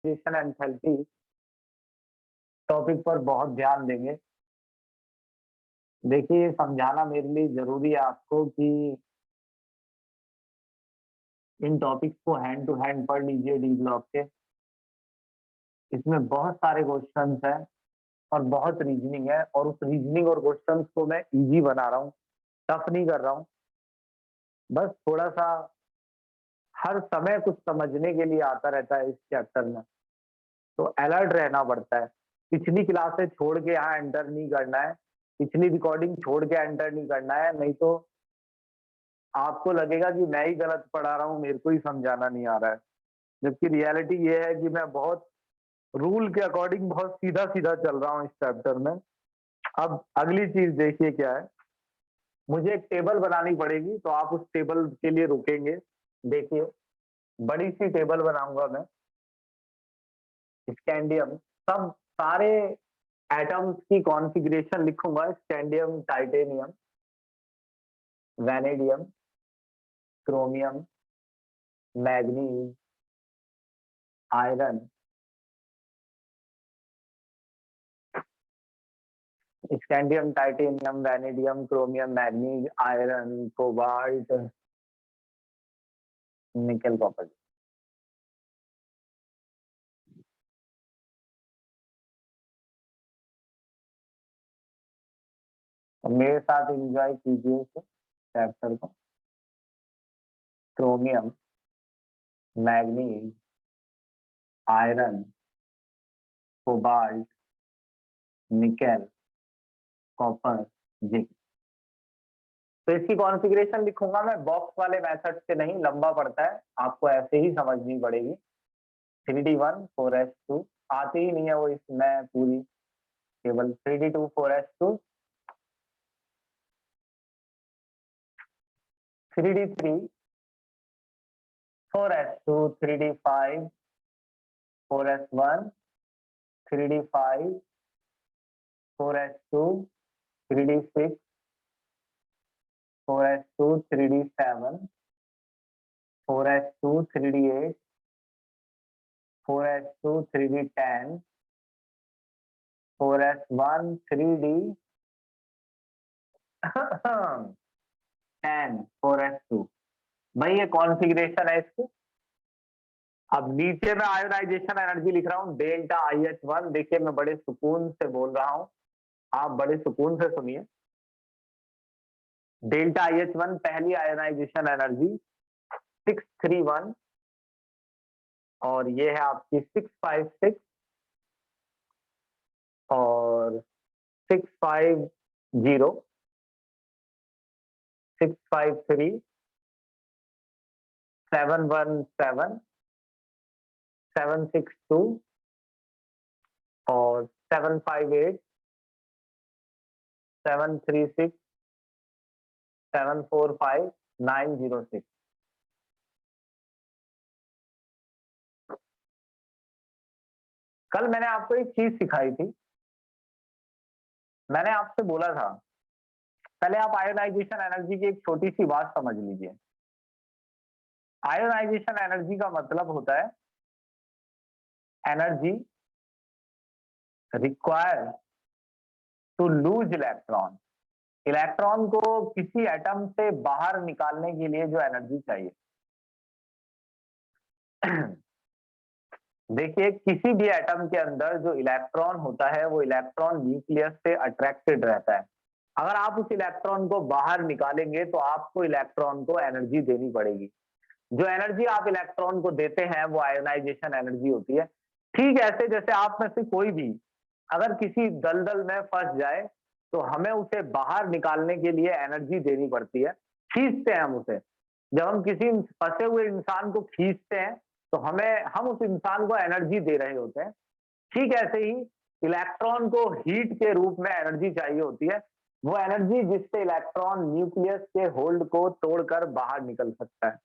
Enthalpy topic पर बहुत ध्यान देंगे। देखिए, समझाना मेरे लिए ज़रूरी है आपको कि इन टॉपिक्स को हैंड टू हैंड पढ़ लीजिए डी ब्लॉक के। इसमें बहुत सारे क्वेश्चंस हैं और बहुत रीजनिंग है और उस रीजनिंग और क्वेश्चंस को मैं ईज़ी बना रहा हूँ, टफ नहीं कर रहा हूँ। बस थोड़ा-सा हर समय कुछ समझने के लिए आता रहता है इस चैप्टर में, तो अलर्ट रहना पड़ता है। पिछली क्लासें छोड़ के यहाँ एंटर नहीं करना है, पिछली रिकॉर्डिंग छोड़ के एंटर नहीं करना है, नहीं तो आपको लगेगा कि मैं ही गलत पढ़ा रहा हूँ, मेरे को ही समझाना नहीं आ रहा है। जबकि रियलिटी ये है कि मैं बहुत रूल के अकॉर्डिंग बहुत सीधा-सीधा चल रहा हूँ इस चैप्टर में। अब अगली चीज़ देखिए क्या है, मुझे एक टेबल बनानी पड़ेगी, तो आप उस टेबल के लिए रुकेंगे। देखिए, बड़ी-सी टेबल बनाऊँगा मैं, स्कैंडियम, सब सारे एटम्स की कॉन्फ़िगरेशन लिखूँगा, scandium, titanium, vanadium, chromium, manganese, iron, scandium, titanium, vanadium, chromium, manganese, iron, cobalt, nickel, copper. और मेरे साथ एंजॉय कीजिए इस चैप्टर को। Chromium, manganese, iron, cobalt, nickel, copper, zinc. तो इसकी कॉन्फ़िगरेशन लिखूंगा मैं बॉक्स वाले मेथड से नहीं, लंबा पड़ता है, आपको ऐसे ही समझनी पड़ेगी। 3d1 4s2 आती ही नहीं है वो, इसमें पूरी केवल 3d2 4s2, 3d3 4s2, 3d5 4s1, 3d5 4s2, 3d6 4s2, 3d7 4s2, 3d8 4s2, 3d10 4s1, 3d 10 4s2। भाई ये कॉन्फ़िगरेशन है इसकी। अब नीचे में आयोनाइजेशन एनर्जी लिख रहा हूँ डेल्टा IH1। देखिए, मैं बड़े सुकून से बोल रहा हूँ, आप बड़े सुकून से सुनिए। डेल्टा IH1 पहली आयोनाइजेशन एनर्जी 631 और ये है आपकी 656 और 650 653 717 762 और 758 736 745 906। कल मैंने आपको एक चीज सिखाई थी, मैंने आपसे बोला था पहले आप आयोनाइजेशन एनर्जी की एक छोटी सी बात समझ लीजिए। आयोनाइजेशन एनर्जी का मतलब होता है energy required to lose electron. Electron को किसी एटम से बाहर निकालने के लिए जो एनर्जी चाहिए। देखिए, किसी भी एटम के अंदर जो इलेक्ट्रॉन होता है वो इलेक्ट्रॉन न्यूक्लियस से अट्रैक्टेड रहता है। अगर आप उस इलेक्ट्रॉन को बाहर निकालेंगे तो आपको इलेक्ट्रॉन को एनर्जी देनी पड़ेगी। जो एनर्जी आप इलेक्ट्रॉन को देते हैं वो आयोनाइजेशन एनर्जी होती है। ठीक ऐसे जैसे आप में से कोई भी अगर किसी दलदल में फंस जाए तो हमें उसे बाहर निकालने के लिए एनर्जी देनी पड़ती है, खींचते हैं हम उसे। जब हम किसी फंसे हुए इंसान को खींचते हैं तो हम उस इंसान को एनर्जी दे रहे होते हैं। ठीक ऐसे ही इलेक्ट्रॉन को हीट के रूप में एनर्जी चाहिए होती है, वो एनर्जी जिससे इलेक्ट्रॉन न्यूक्लियस के होल्ड को तोड़कर बाहर निकल सकता है।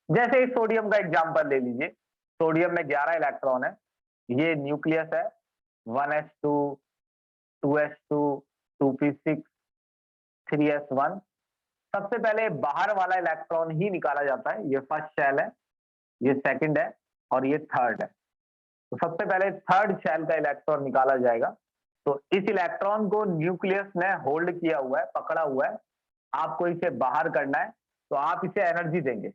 जैसे इस सोडियम का एग्जांपल ले लीजिए, सोडियम में 11 इलेक्ट्रॉन है, ये न्यूक्लियस है 1s2 2s2 2p6 3s1। सबसे पहले बाहर वाला इलेक्ट्रॉन ही निकाला जाता है, ये फर्स्ट शेल है, ये सेकंड है और ये थर्ड है। तो सबसे पहले थर्ड शेल का इलेक्ट्रॉन निकाला जाएगा। तो इस इलेक्ट्रॉन को न्यूक्लियस ने होल्ड किया हुआ है, पकड़ा हुआ है, आपको इसे बाहर करना है, तो आप इसे एनर्जी देंगे,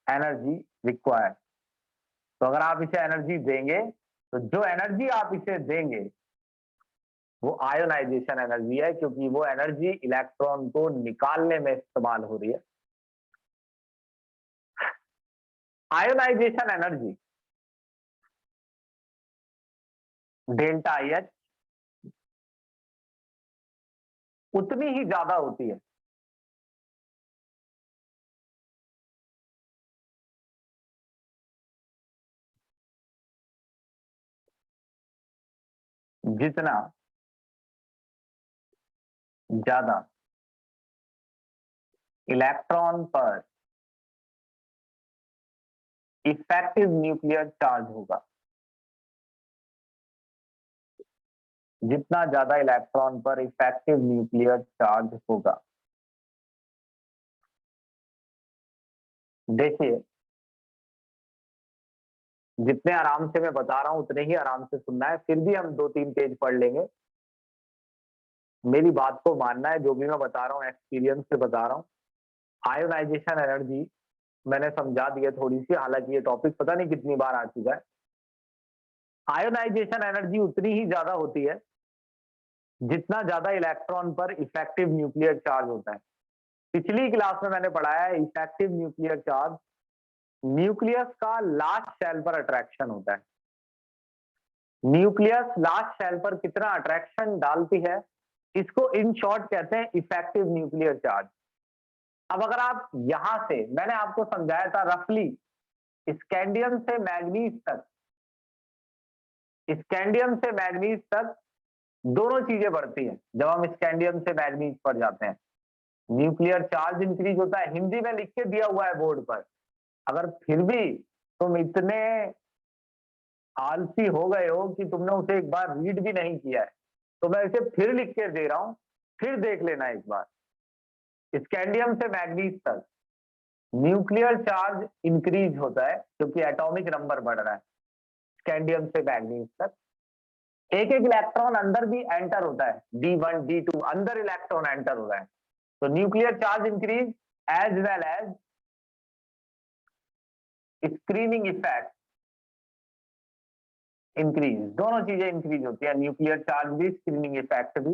एनर्जी रिक्वायर्ड। तो अगर आप इसे एनर्जी देंगे, तो जो एनर्जी आप इसे देंगे वो आयोनाइजेशन एनर्जी है, क्योंकि वो एनर्जी इलेक्ट्रॉन को निकालने में इस्तेमाल हो रही है। Ionisation energy delta I H उतनी ही ज्यादा होती है जितना ज्यादा इलेक्ट्रॉन पर इफेक्टिव न्यूक्लियर चार्ज होगा। जितना ज्यादा इलेक्ट्रॉन पर इफेक्टिव न्यूक्लियर चार्ज होगा। देखिए, जितने आराम से मैं बता रहा हूं उतने ही आराम से सुनना है, फिर भी हम 2-3 पेज पढ़ लेंगे। मेरी बात को मानना है, जो भी मैं बता रहा हूँ एक्सपीरियंस से बता रहा हूँ। आयोनाइजेशन एनर्जी मैंने समझा दी है थोड़ी सी, हालांकि ये टॉपिक पता नहीं कितनी बार आ चुका है। आयोनाइजेशन एनर्जी उतनी ही ज्यादा होती है जितना ज्यादा इलेक्ट्रॉन पर इफेक्टिव न्यूक्लियर चार्ज होता है। पिछली क्लास में मैंने पढ़ाया है इफेक्टिव न्यूक्लियर चार्ज न्यूक्लियस का लास्ट शेल पर अट्रैक्शन होता है। न्यूक्लियस लास्ट शेल पर कितना अट्रैक्शन डालती है, इसको इन शॉर्ट कहते हैं इफेक्टिव न्यूक्लियर चार्ज। अब अगर आप यहां से, मैंने आपको समझाया था रफली, स्कैंडियम से मैग्नीज तक, स्कैंडियम से मैग्नीज तक दोनों चीजें बढ़ती हैं। जब हम स्कैंडियम से मैग्नीज पर जाते हैं, न्यूक्लियर चार्ज इंक्रीज होता है। हिंदी में लिख के दिया हुआ है बोर्ड पर, अगर फिर भी तुम इतने आलसी हो गए हो कि तुमने उसे एक बार रीड भी नहीं किया है, तो मैं इसे फिर लिख के दे रहा हूं, फिर देख लेना एक बार। स्कैंडियम से मैग्नीज तक न्यूक्लियर चार्ज इंक्रीज होता है क्योंकि एटॉमिक नंबर बढ़ रहा है। स्कैंडियम से मैग्नीज तक एक एक इलेक्ट्रॉन अंदर भी एंटर होता है, D1 D2 अंदर इलेक्ट्रॉन एंटर हो रहा है। तो nuclear charge increase as well as screening effect increase, दोनों चीजें इंक्रीज होती है, न्यूक्लियर चार्ज भी, स्क्रीनिंग इफेक्ट भी।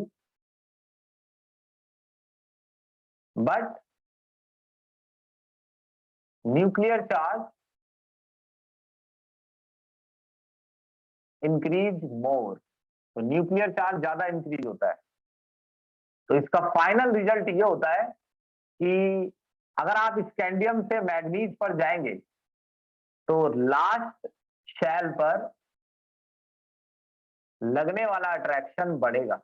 But nuclear charge increase more, तो न्यूक्लियर चार्ज ज्यादा इंक्रीज होता है। तो इसका फाइनल रिजल्ट ये होता है कि अगर आप स्कैंडियम से मैग्नीज पर जाएंगे तो लास्ट शेल पर लगने वाला अट्रैक्शन बढ़ेगा,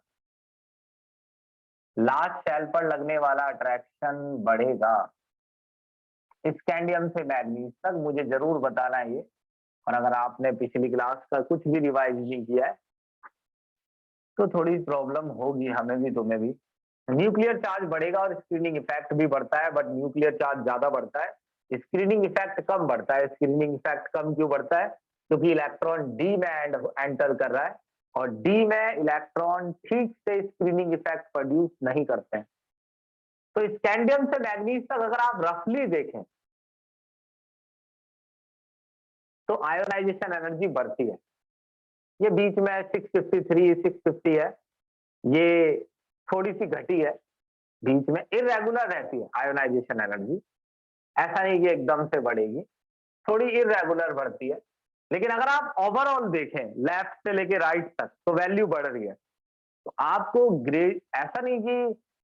लास्ट शेल पर लगने वाला अट्रैक्शन बढ़ेगा स्कैंडियम से मैग्नीज तक। मुझे जरूर बताना है ये, और अगर आपने पिछली क्लास का कुछ भी रिवाइज नहीं किया है तो थोड़ी प्रॉब्लम होगी, हमें भी तुम्हें भी। न्यूक्लियर चार्ज बढ़ेगा और स्क्रीनिंग इफेक्ट भी बढ़ता है, बट न्यूक्लियर चार्ज ज्यादा बढ़ता है, स्क्रीनिंग इफेक्ट कम बढ़ता है। स्क्रीनिंग इफेक्ट कम क्यों बढ़ता है? क्योंकि इलेक्ट्रॉन डी में एंटर कर रहा है, और डी में इलेक्ट्रॉन ठीक से स्क्रीनिंग इफेक्ट प्रोड्यूस नहीं करते हैं। तो स्कैंडियम से मैग्नीज तक अगर आप रफली देखें तो आयोनाइजेशन एनर्जी बढ़ती है। ये बीच में 653 650 है, ये थोड़ी सी घटी है, बीच में इरेगुलर रहती है आयोनाइजेशन एनर्जी। ऐसा नहीं कि एकदम से बढ़ेगी, थोड़ी इरेगुलर बढ़ती है। लेकिन अगर आप ओवरऑल देखें लेफ्ट से लेके राइट तक तो वैल्यू बढ़ रही है। तो आपको ऐसा नहीं कि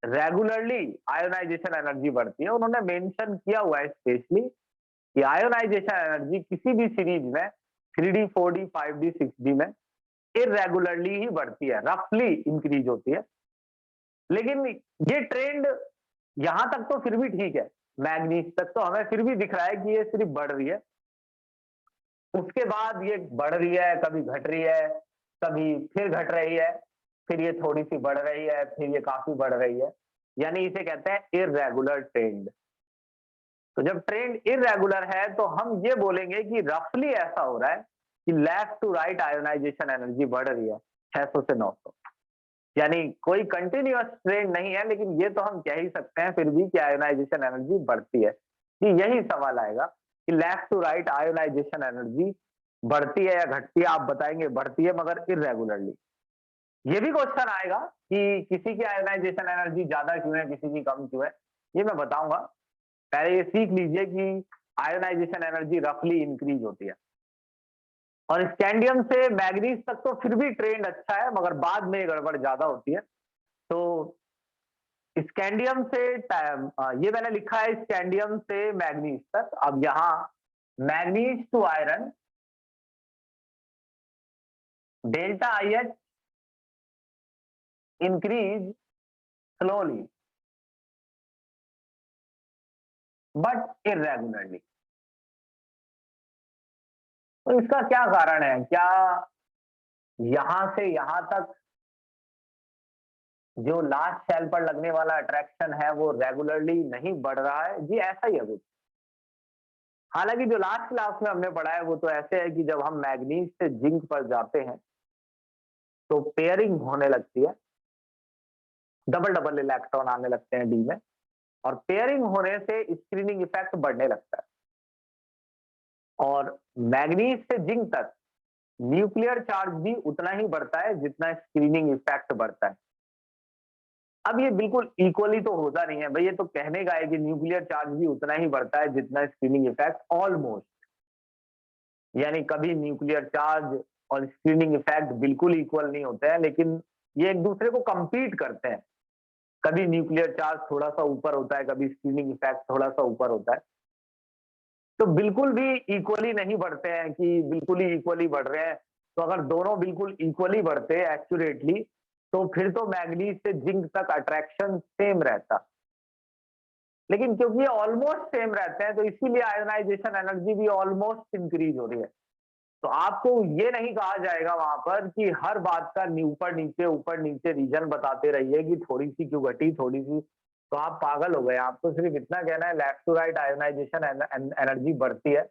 रेगुलरली आयोनाइजेशन एनर्जी बढ़ती है, उन्होंने मेंशन किया हुआ है स्पेशली कि आयोनाइजेशन एनर्जी किसी भी सीरीज में 3D 4D 5D 6D में इरेगुलरली ही बढ़ती है, रफली इंक्रीज होती है। लेकिन ये ट्रेंड यहां तक तो फिर भी ठीक है, मैग्नीज तक तो हमें फिर भी दिख रहा है कि ये सिर्फ बढ़ रही है। उसके बाद ये बढ़ रही है, कभी घट रही है, कभी फिर घट रही है, फिर ये थोड़ी सी बढ़ रही है, फिर ये काफी बढ़ रही है। यानी इसे कहते हैं इरेगुलर ट्रेंड। तो जब ट्रेंड इरेगुलर है तो हम ये बोलेंगे कि रफली ऐसा हो रहा है कि left to right ionisation energy बढ़ रही है 600 से 900। यानी कोई कंटिन्यूअस ट्रेंड नहीं है, लेकिन ये तो हम कह ही सकते हैं फिर भी कि आयोनाइजेशन एनर्जी बढ़ती है। कि यही सवाल आएगा कि left to right ionisation energy बढ़ती है या घटती है। आप बताएंगे बढ़ती है मगर इरेगुलरली। ये भी क्वेश्चन आएगा कि किसी की आयोनाइजेशन एनर्जी ज्यादा क्यों है, किसी की कम क्यों है, ये मैं बताऊंगा। पहले ये सीख लीजिए कि आयोनाइजेशन एनर्जी रफली इंक्रीज होती है। और स्कैंडियम से मैग्नीज तक तो फिर भी ट्रेंड अच्छा है, मगर बाद में गड़बड़ ज्यादा होती है। तो स्कैंडियम से ये मैंने लिखा है स्कैंडियम से मैग्नीज तक। अब यहाँ manganese to iron delta I H increase slowly but irregularly. तो इसका क्या कारण है? क्या यहां से यहां तक जो लास्ट शेल पर लगने वाला अट्रैक्शन है वो रेगुलरली नहीं बढ़ रहा है? जी ऐसा ही है कुछ। हालांकि जो लास्ट क्लास में हमने पढ़ा है वो तो ऐसे है कि जब हम मैग्नीज से जिंक पर जाते हैं तो पेयरिंग होने लगती है, डबल डबल इलेक्ट्रॉन आने लगते हैं डी में, और पेयरिंग होने से स्क्रीनिंग इफेक्ट बढ़ने लगता है। और मैग्नीज से जिंक तक न्यूक्लियर चार्ज भी उतना ही बढ़ता है जितना स्क्रीनिंग इफेक्ट बढ़ता है। अब ये बिल्कुल इक्वली तो होता नहीं है भाई, ये तो कहने का है कि न्यूक्लियर चार्ज भी उतना ही बढ़ता है जितना स्क्रीनिंग इफेक्ट, ऑलमोस्ट। यानी कभी न्यूक्लियर चार्ज और स्क्रीनिंग इफेक्ट बिल्कुल इक्वल नहीं होते हैं, लेकिन ये एक दूसरे को कंपीट करते हैं। कभी न्यूक्लियर चार्ज थोड़ा सा ऊपर होता है, कभी स्क्रीनिंग इफेक्ट थोड़ा सा ऊपर होता है। तो बिल्कुल भी इक्वली नहीं बढ़ते हैं कि बिल्कुल ही इक्वली बढ़ रहे हैं। तो अगर दोनों बिल्कुल इक्वली बढ़ते एक्यूरेटली तो फिर तो मैग्नीज से जिंक तक अट्रैक्शन सेम रहता। लेकिन क्योंकि ये ऑलमोस्ट सेम रहते हैं तो इसीलिए आयोनाइजेशन एनर्जी भी ऑलमोस्ट इंक्रीज हो रही है। तो आपको ये नहीं कहा जाएगा वहां पर कि हर बात का ऊपर नीचे रीजन बताते रहिए कि थोड़ी सी क्यों घटी, थोड़ी सी। तो आप पागल हो गए। आपको सिर्फ इतना कहना है left to right ionisation energy बढ़ती है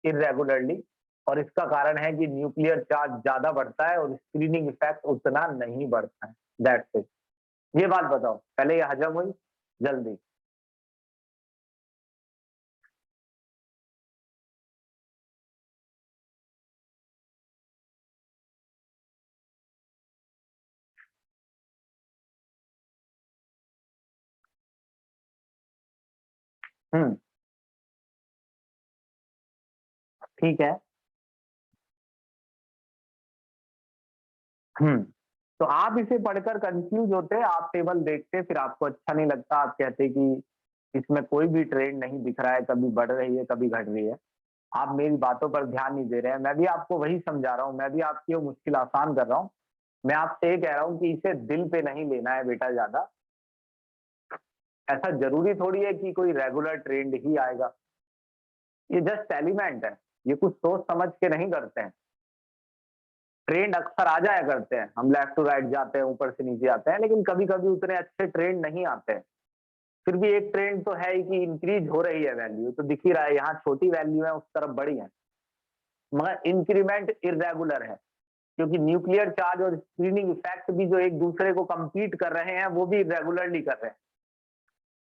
इरेगुलरली, और इसका कारण है कि न्यूक्लियर चार्ज ज्यादा बढ़ता है और स्क्रीनिंग इफेक्ट उतना नहीं बढ़ता है। That's it. ये बात बताओ, पहले ये हजम हुई जल्दी? हम्म। ठीक है। हम्म। तो आप इसे पढ़कर कंफ्यूज होते, आप टेबल देखते, फिर आपको अच्छा नहीं लगता, आप कहते कि इसमें कोई भी ट्रेंड नहीं दिख रहा है, कभी बढ़ रही है कभी घट रही है। आप मेरी बातों पर ध्यान नहीं दे रहे हैं। मैं भी आपको वही समझा रहा हूँ, मैं भी आपकी वो मुश्किल आसान कर रहा हूँ। मैं आपसे ये कह रहा हूँ कि इसे दिल पे नहीं लेना है बेटा ज्यादा। ऐसा जरूरी थोड़ी है कि कोई रेगुलर ट्रेंड ही आएगा। ये जस्ट एलिमेंट है, ये कुछ सोच समझ के नहीं करते हैं। ट्रेंड अक्सर आ जाया करते हैं, हम लेफ्ट टू राइट जाते हैं, ऊपर से नीचे आते हैं, लेकिन कभी कभी उतने अच्छे ट्रेंड नहीं आते हैं। फिर भी एक ट्रेंड तो है ही कि इंक्रीज हो रही है वैल्यू, तो दिख ही रहा है। यहाँ छोटी वैल्यू है, उस तरफ बड़ी है, मगर इंक्रीमेंट इरेगुलर है क्योंकि न्यूक्लियर चार्ज और स्क्रीनिंग इफेक्ट भी जो एक दूसरे को कंपीट कर रहे हैं वो भी रेगुलरली कर रहे हैं।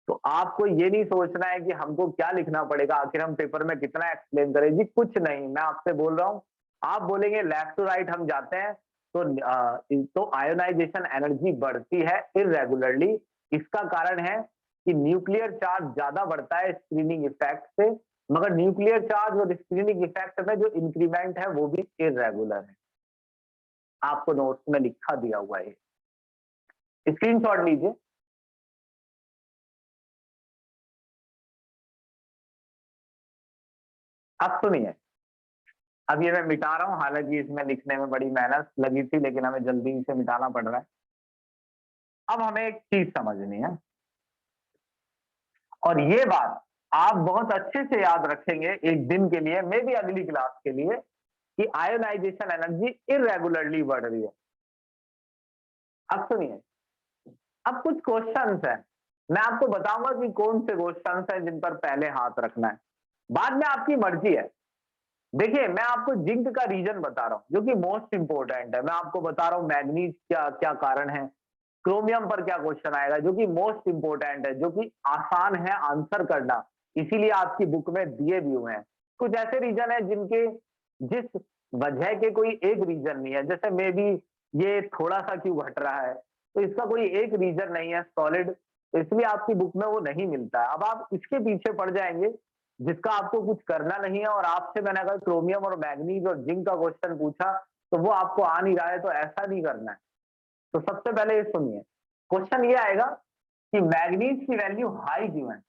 तो आपको ये नहीं सोचना है कि हमको क्या लिखना पड़ेगा, आखिर हम पेपर में कितना एक्सप्लेन करें। जी कुछ नहीं, मैं आपसे बोल रहा हूँ। आप बोलेंगे लेफ्ट टू राइट हम जाते हैं तो आयोनाइजेशन एनर्जी बढ़ती है इरेगुलरली। इसका कारण है कि न्यूक्लियर चार्ज ज्यादा बढ़ता है स्क्रीनिंग इफेक्ट से, मगर न्यूक्लियर चार्ज और स्क्रीनिंग इफेक्ट में जो इंक्रीमेंट है वो भी इरेगुलर है। आपको नोट्स में लिखा दिया हुआ है, स्क्रीनशॉट लीजिए। अब सुनिए, अब ये मैं मिटा रहा हूँ, हालांकि इसमें लिखने में बड़ी मेहनत लगी थी, लेकिन हमें जल्दी से मिटाना पड़ रहा है। अब हमें एक चीज समझनी है, और ये बात आप बहुत अच्छे से याद रखेंगे एक दिन के लिए, मे भी अगली क्लास के लिए, कि आयोनाइजेशन एनर्जी इरेगुलरली बढ़ रही है। अब सुनिए, अब कुछ क्वेश्चंस हैं मैं आपको बताऊंगा कि कौन से क्वेश्चन हैं जिन पर पहले हाथ रखना है, बाद में आपकी मर्जी है। देखिए, मैं आपको जिंक का रीजन बता रहा हूँ जो कि मोस्ट इंपोर्टेंट है। मैं आपको बता रहा हूँ मैग्नीज क्या क्या कारण है, क्रोमियम पर क्या क्वेश्चन आएगा जो कि मोस्ट इंपोर्टेंट है, जो कि आसान है आंसर करना, इसीलिए आपकी बुक में दिए भी हुए हैं। कुछ ऐसे रीजन है जिनके जिस वजह के कोई एक रीजन नहीं है, जैसे मे बी ये थोड़ा सा क्यों घट रहा है, तो इसका कोई एक रीजन नहीं है सॉलिड, तो इसलिए आपकी बुक में वो नहीं मिलता है। अब आप इसके पीछे पड़ जाएंगे जिसका आपको कुछ करना नहीं है, और आपसे मैंने अगर क्रोमियम और मैग्नीज और जिंक का क्वेश्चन पूछा तो वो आपको आ नहीं रहा है, तो ऐसा नहीं करना है। तो सबसे पहले ये सुनिए, क्वेश्चन ये आएगा कि मैग्नीज की वैल्यू हाई क्यों है।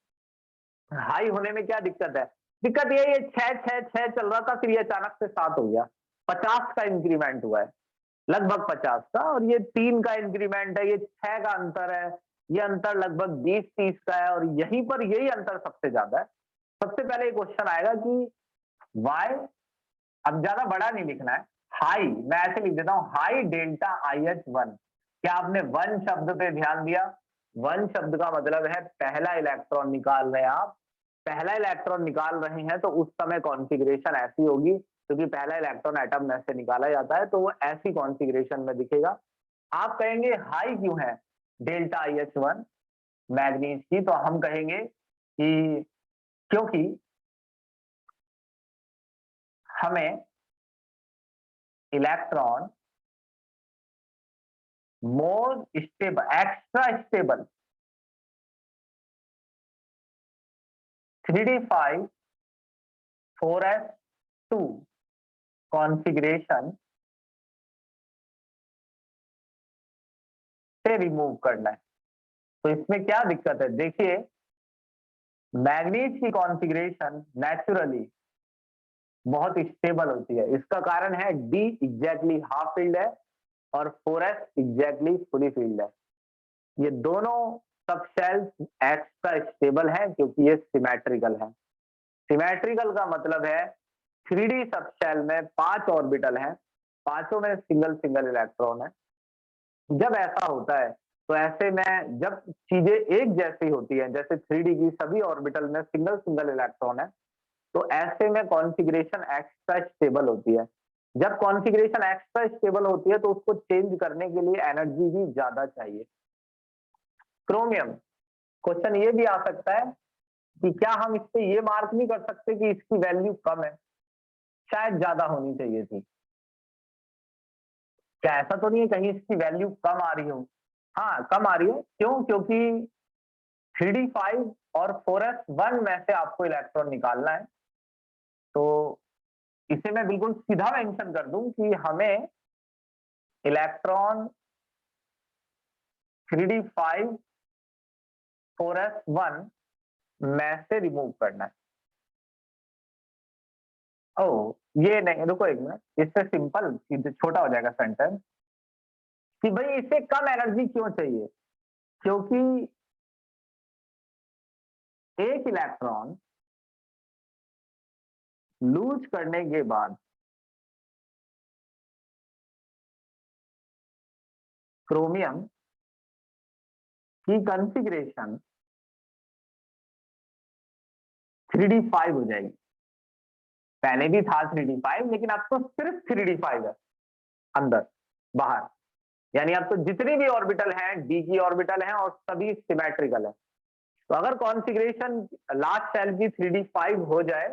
हाई होने में क्या दिक्कत है? दिक्कत ये 6 चल रहा था, फिर ये अचानक से 7 हो गया, 50 का इंक्रीमेंट हुआ है, लगभग 50 का, और ये 3 का इंक्रीमेंट है, ये 6 का अंतर है, ये अंतर लगभग 20-30 का है, और यहीं पर यही अंतर सबसे ज्यादा है। सबसे पहले ये क्वेश्चन आएगा कि वाई, अब ज्यादा बड़ा नहीं लिखना है, हाई, मैं ऐसे लिख देता हूं, हाई डेल्टा IH1। क्या आपने वन शब्द पे ध्यान दिया? वन शब्द का मतलब है पहला इलेक्ट्रॉन निकाल रहे हैं आप, पहला इलेक्ट्रॉन निकाल रहे हैं, तो उस समय कॉन्फ़िगरेशन ऐसी होगी, क्योंकि पहला इलेक्ट्रॉन एटम में से निकाला जाता है, तो वो ऐसी कॉन्फ़िगरेशन में दिखेगा। आप कहेंगे हाई क्यों है डेल्टा IH1 मैग्नीज की, तो हम कहेंगे कि क्योंकि हमें electron more stable, extra stable 3d5 4s2 configuration से रिमूव करना है। तो इसमें क्या दिक्कत है? देखिए, मैग्नीज की कॉन्फ़िगरेशन नेचुरली बहुत स्टेबल होती है। इसका कारण है डी एग्जैक्टली हाफ फील्ड है और 4s एग्जैक्टली फुली फील्ड है। ये दोनों सब शेल्स एक्स्ट्रा स्टेबल हैं क्योंकि ये सिमेट्रिकल है। सिमेट्रिकल का मतलब है 3D सब शेल में 5 ऑर्बिटल हैं, पांचों में सिंगल सिंगल इलेक्ट्रॉन है। जब ऐसा होता है तो ऐसे में जब चीजें एक जैसी होती हैं, जैसे 3D की सभी ऑर्बिटल में सिंगल सिंगल इलेक्ट्रॉन है, तो ऐसे में कॉन्फ़िगरेशन एक्स्ट्रा स्टेबल होती है। जब कॉन्फ़िगरेशन एक्स्ट्रा स्टेबल होती है तो उसको चेंज करने के लिए एनर्जी भी ज्यादा चाहिए। क्रोमियम, क्वेश्चन ये भी आ सकता है कि क्या हम इस पे ये मार्क नहीं कर सकते कि इसकी वैल्यू कम है, शायद ज्यादा होनी चाहिए थी। क्या ऐसा तो नहीं है कहीं इसकी वैल्यू कम आ रही हो? हाँ, कम आ रही है। क्यों? क्योंकि 3d5 और 4s1 में से आपको इलेक्ट्रॉन निकालना है। तो इसे मैं बिल्कुल सीधा मेंशन कर दूं कि हमें इलेक्ट्रॉन 3d5 4s1 में से रिमूव करना है। ओ, ये नहीं, रुको एक मिनट, इससे सिंपल छोटा हो जाएगा सेंटेंस कि भाई इसे कम एनर्जी क्यों चाहिए? क्योंकि एक इलेक्ट्रॉन लूज करने के बाद क्रोमियम की कॉन्फ़िगरेशन 3d5 हो जाएगी। पहले भी था 3d5, लेकिन अब तो सिर्फ 3d5 है अंदर बाहर, यानी अब तो जितनी भी ऑर्बिटल हैं डी की ऑर्बिटल हैं और सभी सिमेट्रिकल है। तो अगर कॉन्फ़िगरेशन लास्ट सेल की 3d5 हो जाए,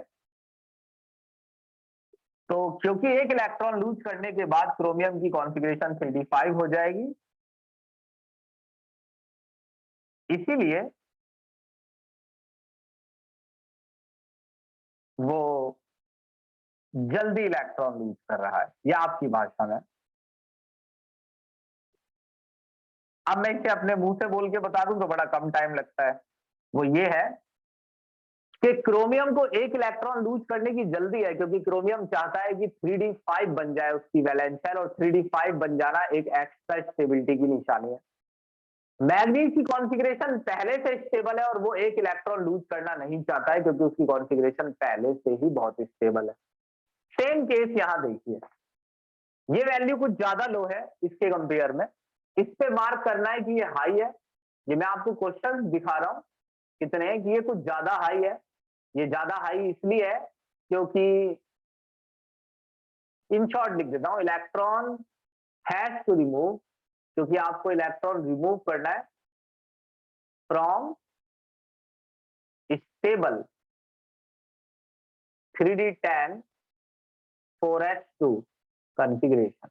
तो क्योंकि एक इलेक्ट्रॉन लूज करने के बाद क्रोमियम की कॉन्फ़िगरेशन 3d5 हो जाएगी, इसीलिए वो जल्दी इलेक्ट्रॉन लूज कर रहा है, या आपकी भाषा में। अब मैं इसे अपने मुंह से बोल के बता दूं तो बड़ा कम टाइम लगता है। वो ये है कि क्रोमियम को एक इलेक्ट्रॉन लूज करने की जल्दी है, क्योंकि क्रोमियम चाहता है कि 3d5 बन जाए उसकी वैलेंस शेल, और 3d5 बन जाना एक एक्स्ट्रा स्टेबिलिटी की निशानी है। मैग्नीज की कॉन्फ़िगरेशन पहले से स्टेबल है और वो एक इलेक्ट्रॉन लूज करना नहीं चाहता है, क्योंकि उसकी कॉन्फ़िगरेशन पहले से ही बहुत स्टेबल है। सेम केस यहां देखिए, ये वैल्यू कुछ ज्यादा लो है इसके कंपेयर में, इस पे मार्क करना है कि ये हाई है, ये मैं आपको क्वेश्चन दिखा रहा हूँ कितने हैं कि ये कुछ ज्यादा हाई है। ये ज्यादा हाई इसलिए है क्योंकि, इन शॉर्ट लिख देता हूँ, इलेक्ट्रॉन हैज टू रिमूव, क्योंकि आपको इलेक्ट्रॉन रिमूव करना है from stable 3d10 4s2 configuration.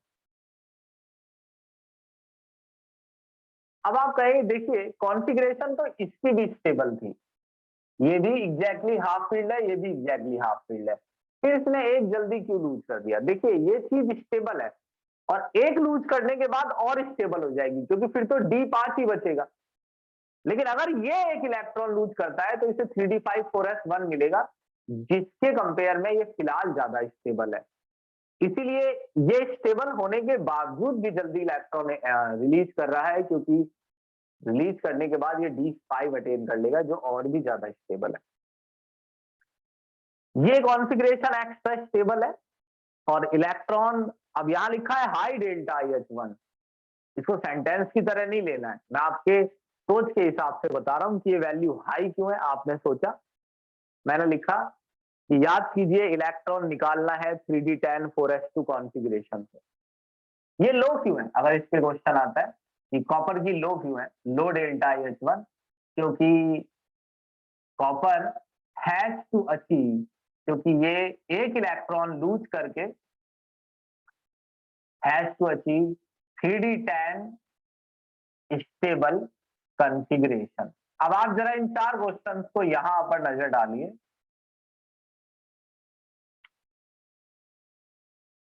अब आप कहेंगे देखिए कॉन्फ़िगरेशन तो इसकी भी स्टेबल थी, ये भी एग्जैक्टली हाफ फील्ड है, ये भी एग्जैक्टली हाफ फील्ड है, फिर इसने एक जल्दी क्यों लूज कर दिया? देखिए ये चीज स्टेबल है और एक लूज करने के बाद और स्टेबल हो जाएगी, क्योंकि फिर तो D5 ही बचेगा। लेकिन अगर ये एक इलेक्ट्रॉन लूज करता है तो इसे 3d5 4s1 मिलेगा, जिसके कंपेयर में ये फिलहाल ज्यादा स्टेबल है। इसीलिए ये स्टेबल होने के बावजूद भी जल्दी इलेक्ट्रॉन रिलीज कर रहा है, क्योंकि रिलीज करने के बाद ये D5 अटेन कर लेगा, जो और भी ज्यादा स्टेबल है। ये कॉन्फ़िगरेशन एक्स्ट्रा स्टेबल है और इलेक्ट्रॉन, अब यहां लिखा है हाई डेल्टा IH1, इसको सेंटेंस की तरह नहीं लेना है, मैं आपके सोच के हिसाब से बता रहा हूं कि ये वैल्यू हाई क्यों है। आपने सोचा, मैंने लिखा कि याद कीजिए इलेक्ट्रॉन निकालना है 3d10 4s2 कॉन्फ़िगरेशन से। ये लो क्यों है? अगर इस पे क्वेश्चन आता है कि कॉपर की लो क्यों है, लो डेल्टा IH1, क्योंकि कॉपर हैज टू अचीव, क्योंकि ये एक इलेक्ट्रॉन लूज करके has to achieve 3d10 stable configuration. अब आप जरा इन चार क्वेश्चंस को यहां पर नजर डालिए।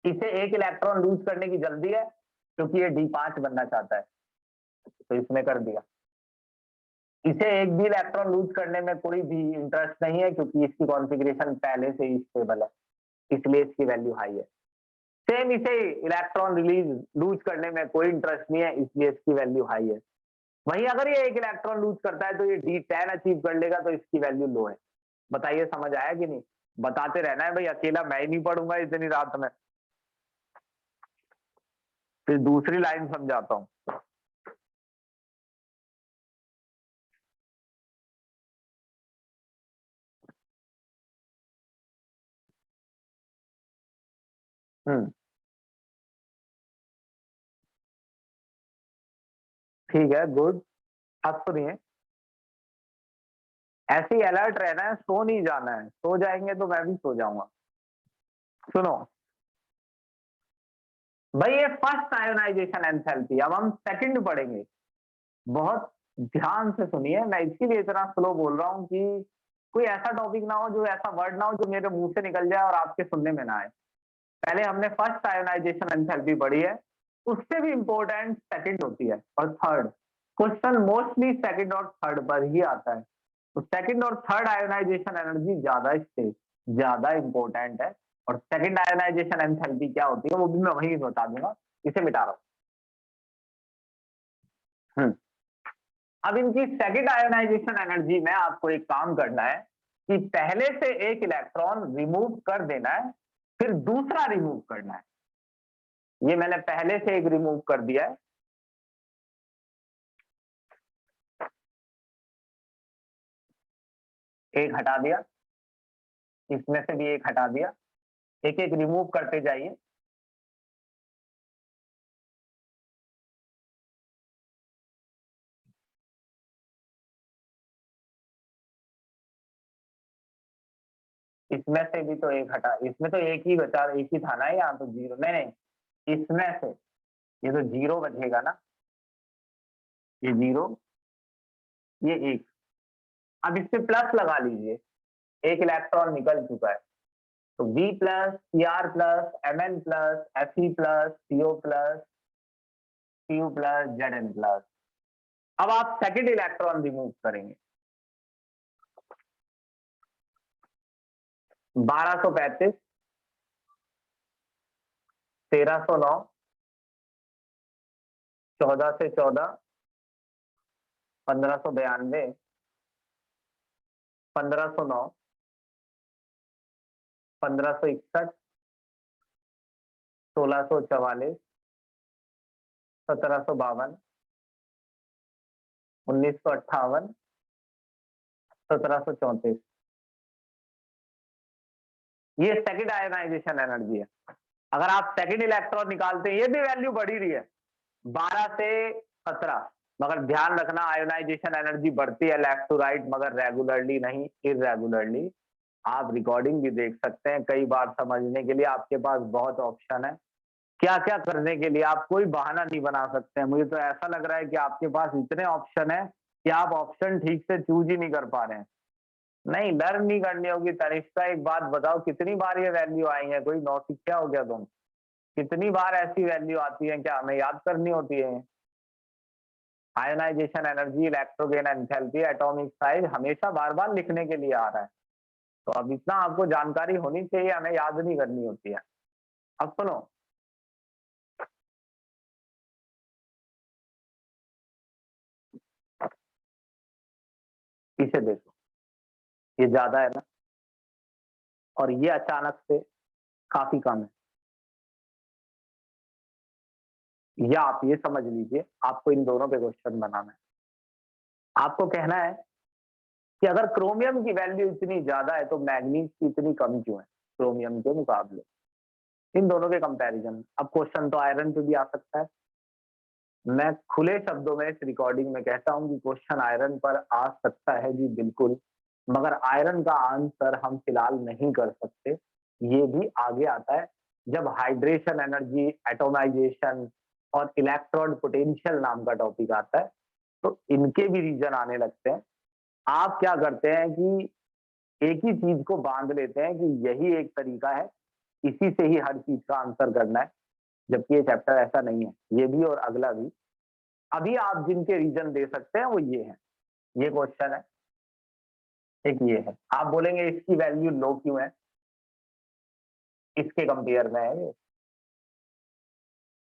इसे एक इलेक्ट्रॉन लूज करने की जल्दी है क्योंकि ये D5 बनना चाहता है, तो इसने कर दिया। इसे एक भी इलेक्ट्रॉन लूज करने में कोई भी इंटरेस्ट नहीं है क्योंकि इसकी कॉन्फ़िगरेशन पहले से ही स्टेबल है, इसलिए इसकी वैल्यू हाई है। सेम इसे इलेक्ट्रॉन रिलीज लूज करने में कोई इंटरेस्ट नहीं है, इसलिए इसकी वैल्यू हाई है। वहीं अगर ये एक इलेक्ट्रॉन लूज करता है तो ये D10 अचीव कर लेगा, तो इसकी वैल्यू लो है। बताइए समझ आया कि नहीं? बताते रहना है भाई, अकेला मैं ही नहीं पढ़ूंगा इतनी रात में। फिर दूसरी लाइन समझाता हूँ। ठीक है, गुड। अब सुनिए, ऐसे ही अलर्ट रहना है, सो नहीं जाना है, सो जाएंगे तो मैं भी सो जाऊंगा। सुनो भाई, ये फर्स्ट आयोनाइजेशन एंथैल्पी, अब हम सेकंड पढ़ेंगे। बहुत ध्यान से सुनिए, मैं इसीलिए इतना स्लो बोल रहा हूँ कि कोई ऐसा टॉपिक ना हो, जो ऐसा वर्ड ना हो जो मेरे मुंह से निकल जाए और आपके सुनने में ना आए। पहले हमने फर्स्ट आयोनाइजेशन एंथैल्पी पढ़ी है, उससे भी इंपॉर्टेंट सेकंड होती है और थर्ड। क्वेश्चन मोस्टली सेकंड और थर्ड पर ही आता है, तो सेकंड और थर्ड आयोनाइजेशन एनर्जी ज्यादा इंपॉर्टेंट है। और सेकंड आयोनाइजेशन एंथैल्पी क्या होती है वो भी मैं वहीं बता दूंगा, इसे मिटा रहा हूँ। अब इनकी सेकंड आयोनाइजेशन एनर्जी में आपको एक काम करना है कि पहले से एक इलेक्ट्रॉन रिमूव कर देना है, फिर दूसरा रिमूव करना है। ये मैंने पहले से एक रिमूव कर दिया है, एक हटा दिया, इसमें से भी एक हटा दिया, एक एक रिमूव करते जाइए। इसमें से भी तो एक हटा, इसमें तो एक ही बचा, एक ही था ना, यहाँ तो जीरो, नहीं नहीं, इसमें से ये तो जीरो बचेगा ना, ये जीरो, ये एक। अब इस पे प्लस लगा लीजिए, एक इलेक्ट्रॉन निकल चुका है, तो V plus, Cr plus, Mn plus, Fe plus, Co plus, Cu plus, Zn plus. अब आप सेकंड इलेक्ट्रॉन रिमूव करेंगे, 1235, 1309, 14 से 14, 1592, 1509, 1561, 1644, 1752, 1958, 1734। ये सेकंड आयोनाइजेशन एनर्जी है। अगर आप सेकंड इलेक्ट्रॉन निकालते हैं, ये भी वैल्यू बढ़ी रही है 12 से 17, मगर ध्यान रखना आयोनाइजेशन एनर्जी बढ़ती है लेफ्ट टू राइट, मगर रेगुलरली नहीं, इररेगुलरली। आप रिकॉर्डिंग भी देख सकते हैं। कई बार समझने के लिए आपके पास बहुत ऑप्शन है, क्या क्या करने के लिए आप कोई बहाना नहीं बना सकते हैं। मुझे तो ऐसा लग रहा है कि आपके पास इतने ऑप्शन है कि आप ऑप्शन ठीक से चूज ही नहीं कर पा रहे हैं। नहीं, लर्न नहीं करनी होगी। तनिष्का एक बात बताओ, कितनी बार ये वैल्यू आई है? कोई नौसिखिया हो गया तुम? कितनी बार ऐसी वैल्यू आती है, क्या हमें याद करनी होती है? Ionisation energy, electron gain enthalpy, atomic size हमेशा बार बार लिखने के लिए आ रहा है। तो अब इतना आपको जानकारी होनी चाहिए, हमें याद नहीं करनी होती है। अब सुनो, इसे देखो, ये ज्यादा है ना, और ये अचानक से काफी कम है। या आप ये समझ लीजिए, आपको इन दोनों पे क्वेश्चन बनाना है। आपको कहना है कि अगर क्रोमियम की वैल्यू इतनी ज्यादा है तो मैग्नीज की इतनी कम क्यों है क्रोमियम के मुकाबले? इन दोनों के कंपैरिजन। अब क्वेश्चन तो आयरन पे भी आ सकता है। मैं खुले शब्दों में इस रिकॉर्डिंग में कहता हूं कि क्वेश्चन आयरन पर आ सकता है जी, बिल्कुल, मगर आयरन का आंसर हम फिलहाल नहीं कर सकते। ये भी आगे आता है जब हाइड्रेशन एनर्जी, एटोमाइजेशन और इलेक्ट्रॉन पोटेंशियल नाम का टॉपिक आता है, तो इनके भी रीजन आने लगते हैं। आप क्या करते हैं कि एक ही चीज को बांध लेते हैं कि यही एक तरीका है, इसी से ही हर चीज का आंसर करना है, जबकि ये चैप्टर ऐसा नहीं है। ये भी और अगला भी। अभी आप जिनके रीजन दे सकते हैं वो ये है। ये क्वेश्चन है, एक ये है। आप बोलेंगे इसकी वैल्यू लो क्यों है, इसके कंपेयर में है ये,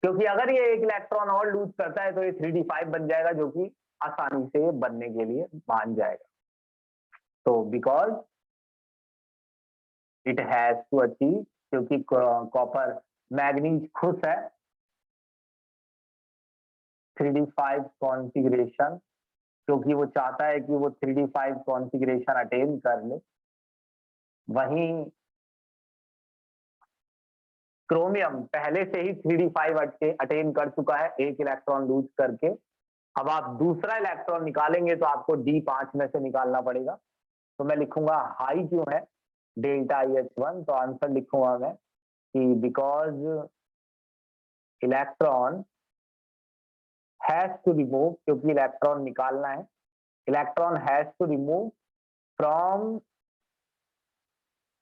क्योंकि अगर ये एक इलेक्ट्रॉन और लूज करता है तो ये 3d5 बन जाएगा, जो कि आसानी से बनने के लिए मान जाएगा। तो because it has to achieve, क्योंकि कॉपर मैग्नीज खुश है 3d5 कॉन्फ़िगरेशन, क्योंकि वो चाहता है कि वो 3d5 कॉन्फ़िगरेशन अटेन कर ले। वहीं क्रोमियम पहले से ही 3d5 अटेन कर चुका है, एक इलेक्ट्रॉन लूज करके। अब आप दूसरा इलेक्ट्रॉन निकालेंगे तो आपको d5 में से निकालना पड़ेगा। तो मैं लिखूंगा हाई क्यों है डेल्टा IH1, तो आंसर लिखूंगा मैं कि because electron has to remove, क्योंकि इलेक्ट्रॉन निकालना है, electron has to remove from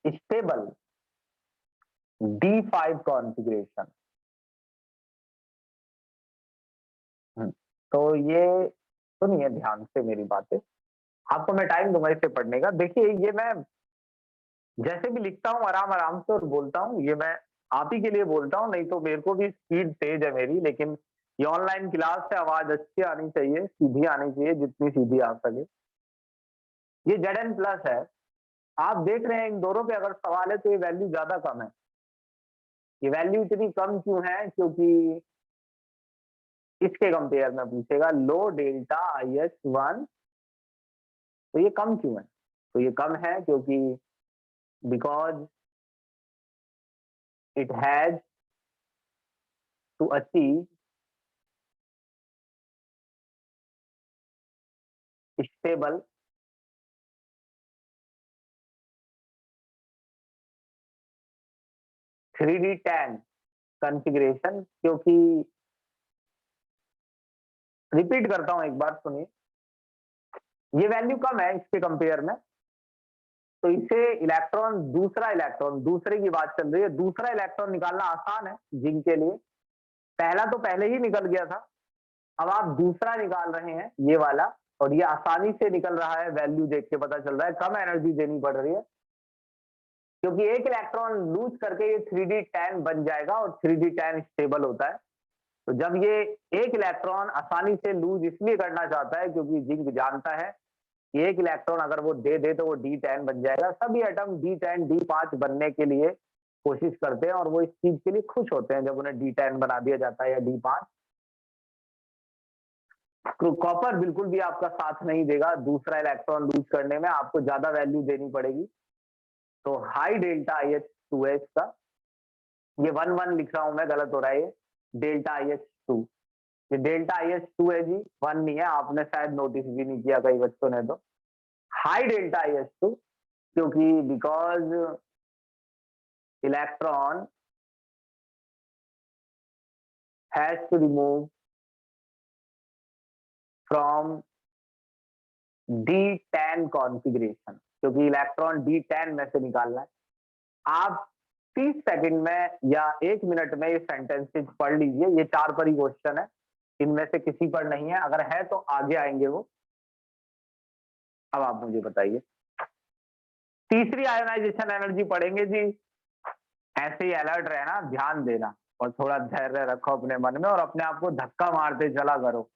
stable d5 configuration. तो ये सुनिए ध्यान से मेरी बातें, आपको मैं टाइम दूंगा इसे पढ़ने का। देखिए, ये मैं जैसे भी लिखता हूँ आराम आराम से और बोलता हूँ, ये मैं आप ही के लिए बोलता हूँ, नहीं तो मेरे को भी स्पीड तेज है मेरी, लेकिन ये ऑनलाइन क्लास से आवाज अच्छी आनी चाहिए, सीधी आनी चाहिए, जितनी सीधी आ सके। ये Zn+ है, आप देख रहे हैं इन दोनों पे अगर सवाल है तो ये वैल्यू ज्यादा कम है। ये वैल्यू इतनी कम क्यों है? क्योंकि इसके कंपेयर में पूछेगा लो डेल्टा IH1, तो ये कम क्यों है? तो ये कम है क्योंकि because it has to achieve stable three D ten configuration. क्योंकि रिपीट करता हूं, एक बार सुनिए, ये वैल्यू कम है इसके कंपेयर में, तो इसे इलेक्ट्रॉन, दूसरे की बात चल रही है, दूसरा इलेक्ट्रॉन निकालना आसान है जिंक के लिए। पहला तो पहले ही निकल गया था, अब आप दूसरा निकाल रहे हैं ये वाला, और ये आसानी से निकल रहा है। वैल्यू देख के पता चल रहा है कम एनर्जी देनी पड़ रही है, क्योंकि एक इलेक्ट्रॉन लूज करके ये 3d10 बन जाएगा, और 3d10 स्टेबल होता है। तो जब ये एक इलेक्ट्रॉन आसानी से लूज इसलिए करना चाहता है क्योंकि जिंक जानता है कि एक इलेक्ट्रॉन अगर वो दे दे तो वो d10 बन जाएगा। सभी एटम d10 d5 बनने के लिए कोशिश करते हैं, और वो इस चीज के लिए खुश होते हैं जब उन्हें d10 बना दिया जाता है या d5। कॉपर बिल्कुल भी आपका साथ नहीं देगा दूसरा इलेक्ट्रॉन लूज करने में, आपको ज्यादा वैल्यू देनी पड़ेगी। तो high delta I H to है इसका, ये 1 1 लिख रहा हूं मैं, गलत हो रहा है ये, डेल्टा आई एच टू, ये डेल्टा आई एच टू है जी, 1 नहीं है, आपने शायद नोटिस भी नहीं किया कई बच्चों ने। तो high delta I H two, क्योंकि because electron has to remove from D10 configuration, क्योंकि इलेक्ट्रॉन D10 में से निकालना है। आप 30 सेकंड में या 1 मिनट में ये सेंटेंसेस पढ़ लीजिए, ये 4 पर ही क्वेश्चन है, इनमें से किसी पर नहीं है, अगर है तो आगे आएंगे वो। अब आप मुझे बताइए, तीसरी आयोनाइजेशन एनर्जी पढ़ेंगे जी। ऐसे ही अलर्ट रहना, ध्यान देना और थोड़ा धैर्य रखो अपने मन में और अपने आप को धक्का मारते चला करो।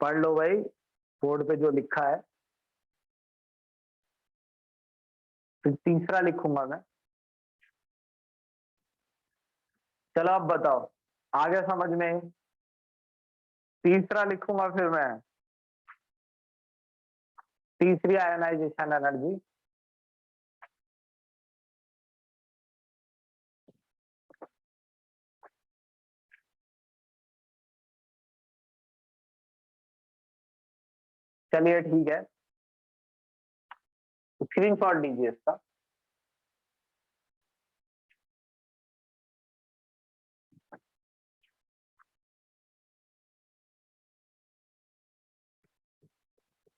पढ़ लो भाई, बोर्ड पे जो लिखा है। फिर तीसरा लिखूंगा मैं। चलो अब बताओ, आगे समझ में? तीसरा लिखूंगा फिर मैं, तीसरी आयोनाइजेशन एनर्जी। चलिए ठीक है, स्क्रीनशॉट लीजिए इसका।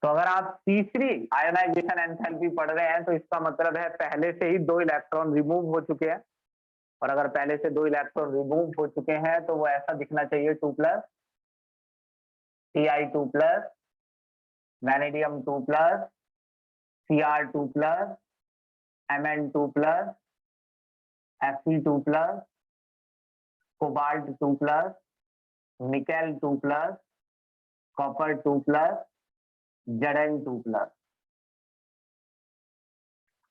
तो अगर आप तीसरी आयोनाइजेशन एंथैल्पी पढ़ रहे हैं तो इसका मतलब है पहले से ही 2 इलेक्ट्रॉन रिमूव हो चुके हैं, और अगर पहले से 2 इलेक्ट्रॉन रिमूव हो चुके हैं तो वो ऐसा दिखना चाहिए 2+, Ti2+, vanadium 2+, Cr2+, Mn2+, Fe2+, cobalt 2+, nickel 2+, copper 2+, Zn 2+।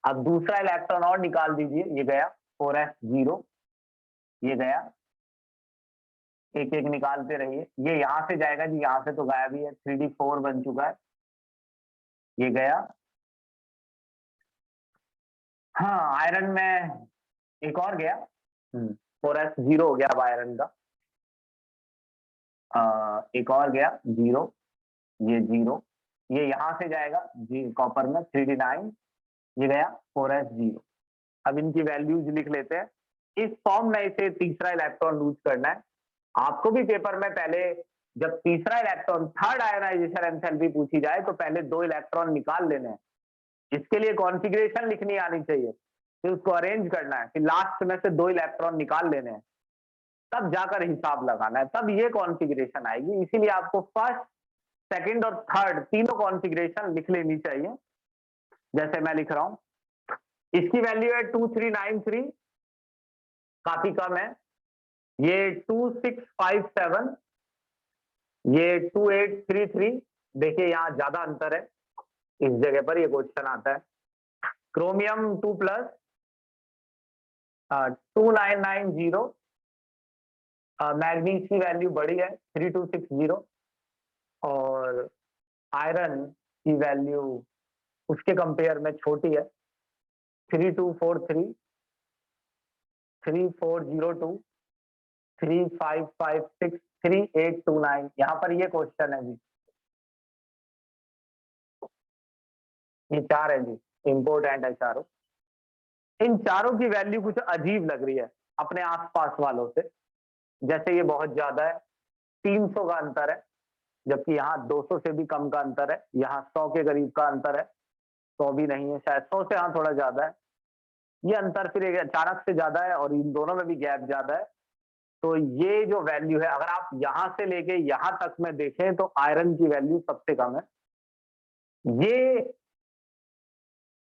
अब दूसरा इलेक्ट्रॉन और निकाल दीजिए, ये गया 4s0, ये गया, एक एक निकालते रहिए, ये यहां से जाएगा जी, यहां से तो गायब ही है, 3d4 बन चुका है, ये गया। हाँ, आयरन में एक और गया, 4s0 हो गया अब आयरन का। एक और गया 0, ये 0, ये यहां से जाएगा जी कॉपर में 3d9, ये गया 4s0। अब इनकी वैल्यूज लिख लेते हैं, इस फॉर्म में इसे तीसरा इलेक्ट्रॉन लूज करना है। आपको भी पेपर में पहले जब तीसरा इलेक्ट्रॉन, थर्ड आयोनाइजेशन एंथैल्पी पूछी जाए तो पहले 2 इलेक्ट्रॉन निकाल लेने हैं, इसके लिए कॉन्फ़िगरेशन लिखनी आनी चाहिए, फिर उसको अरेंज करना है, फिर लास्ट में से 2 इलेक्ट्रॉन निकाल लेने हैं, तब जाकर हिसाब लगाना है, तब ये कॉन्फ़िगरेशन आएगी। इसीलिए आपको फर्स्ट, सेकंड और थर्ड तीनों कॉन्फ़िगरेशन लिख लेनी चाहिए, जैसे मैं लिख रहा हूं। इसकी वैल्यू है 2393, काफी कम है। ये 2657, ये 2833, देखिए यहाँ ज्यादा अंतर है, इस जगह पर ये क्वेश्चन आता है। क्रोमियम 2+, 2990, मैग्नीज की वैल्यू बड़ी है 3260, और आयरन की वैल्यू उसके कंपेयर में छोटी है 3243, 3402, 3556, 3829। यहाँ पर ये क्वेश्चन है जी, ये 4 है जी, इम्पोर्टेंट है चारों। इन चारों की वैल्यू कुछ अजीब लग रही है अपने आसपास वालों से, जैसे ये बहुत ज्यादा है, 300 का अंतर है, जबकि यहाँ 200 से भी कम का अंतर है, यहाँ 100 के करीब का अंतर है, 100 भी नहीं है शायद, 100 से यहाँ थोड़ा ज्यादा है। ये अंतर फिर एक अचानक से ज्यादा है और इन दोनों में भी गैप ज्यादा है। तो ये जो वैल्यू है, अगर आप यहां से लेके यहां तक में देखें तो आयरन की वैल्यू सबसे कम है, ये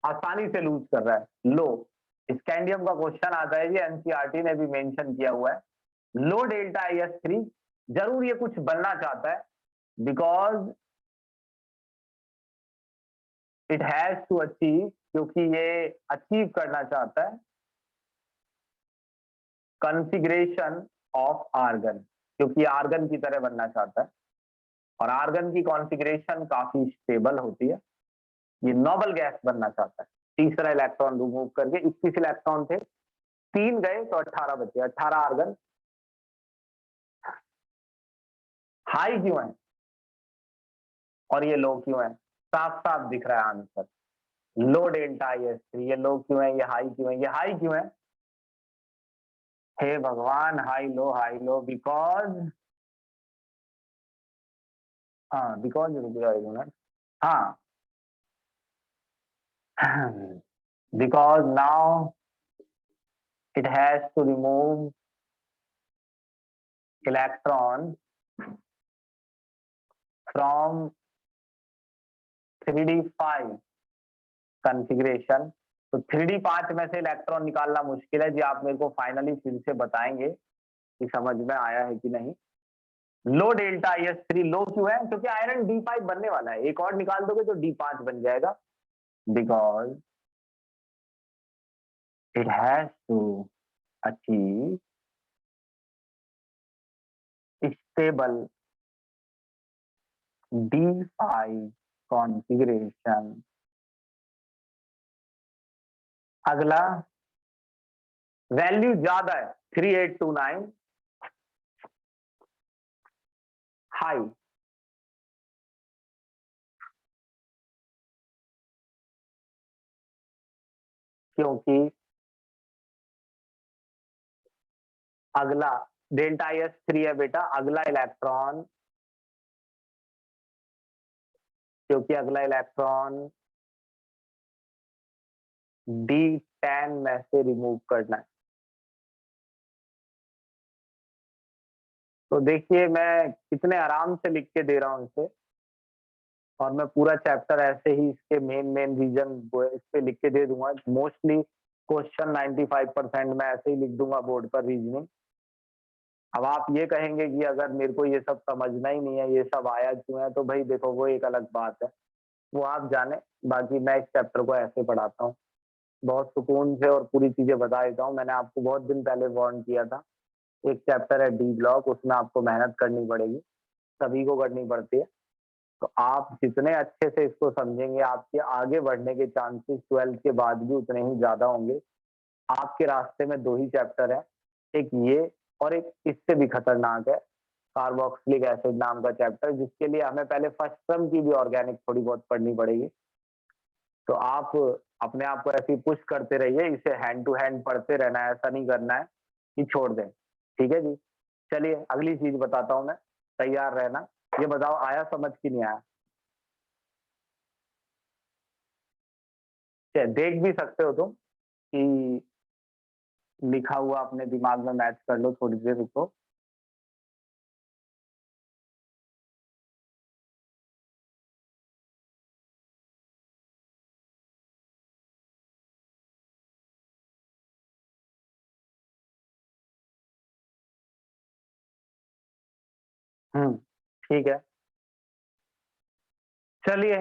आसानी से लूज कर रहा है लो। स्कैंडियम का क्वेश्चन आता है जी, एनसीईआरटी ने भी मेंशन किया हुआ है, लो डेल्टा IS3, जरूर ये कुछ बनना चाहता है, because it has to achieve, क्योंकि ये अचीव करना चाहता है कॉन्फ़िगरेशन ऑफ आर्गन, क्योंकि आर्गन की तरह बनना चाहता है और आर्गन की कॉन्फ़िगरेशन काफी स्टेबल होती है। ये नोबल गैस बनना चाहता है। तीसरा इलेक्ट्रॉन रिमूव करके 21 इलेक्ट्रॉन थे, 3 गए तो 18 बचे। 18 आर्गन हाई क्यों है और ये लो क्यों है? साफ साफ दिख रहा है आंसर, लो डेल्टा IS3। ये लो क्यों है, ये हाई क्यों है? ये हाई क्यों है? हे भगवान, हाई लो बिकॉज, हाँ बिकॉज, रुक जाओ एक मिनट, हाँ because now it has to remove electron from 3D5 configuration। तो 3D5 में से इलेक्ट्रॉन निकालना मुश्किल है जी, आप मेरे को फाइनली फिर से बताएंगे कि समझ में आया है कि नहीं। लो डेल्टा IS3 लो क्यों है? क्योंकि आयरन D5 बनने वाला है, एक और निकाल दोगे तो D5 बन जाएगा। Because it has to achieve stable D5 configuration. अगला वैल्यू ज्यादा है, 3829 हाई, क्योंकि अगला डेल्टा IS3 है बेटा, अगला इलेक्ट्रॉन, क्योंकि अगला इलेक्ट्रॉन D10 में से रिमूव करना है। तो देखिए मैं कितने आराम से लिख के दे रहा हूं इसे, और मैं पूरा चैप्टर ऐसे ही इसके मेन रीजन इस पे लिख के दे दूंगा। मोस्टली क्वेश्चन 95% मैं ऐसे ही लिख दूंगा बोर्ड पर, रीजनिंग। अब आप ये कहेंगे कि अगर मेरे को ये सब समझना ही नहीं है, ये सब आया क्यों है, तो भाई देखो वो एक अलग बात है, वो आप जाने। बाकी मैं इस चैप्टर को ऐसे पढ़ाता हूँ, बहुत सुकून से, और पूरी चीजें बता देता हूँ। मैंने आपको बहुत दिन पहले वार्न किया था। एक चैप्टर है D ब्लॉक, उसमें आपको मेहनत करनी पड़ेगी, सभी को करनी पड़ती है। तो आप जितने अच्छे से इसको समझेंगे, आपके आगे बढ़ने के चांसेस 12th के बाद भी उतने ही ज्यादा होंगे। आपके रास्ते में 2 ही चैप्टर है, एक ये और एक इससे भी खतरनाक है, कार्बोक्सिलिक एसिड नाम का चैप्टर, जिसके लिए हमें पहले फर्स्ट टर्म की भी ऑर्गेनिक थोड़ी बहुत पढ़नी पड़ेगी। तो आप अपने आप को ऐसे ही पुश करते रहिए, इसे हैंड टू हैंड पढ़ते रहना है, ऐसा नहीं करना है कि छोड़ दें। ठीक है जी, चलिए अगली चीज बताता हूँ मैं, तैयार रहना। ये बताओ आया समझ कि नहीं आया? देख भी सकते हो तुम कि लिखा हुआ अपने दिमाग में मैच कर लो, थोड़ी देर रुको। ठीक है, चलिए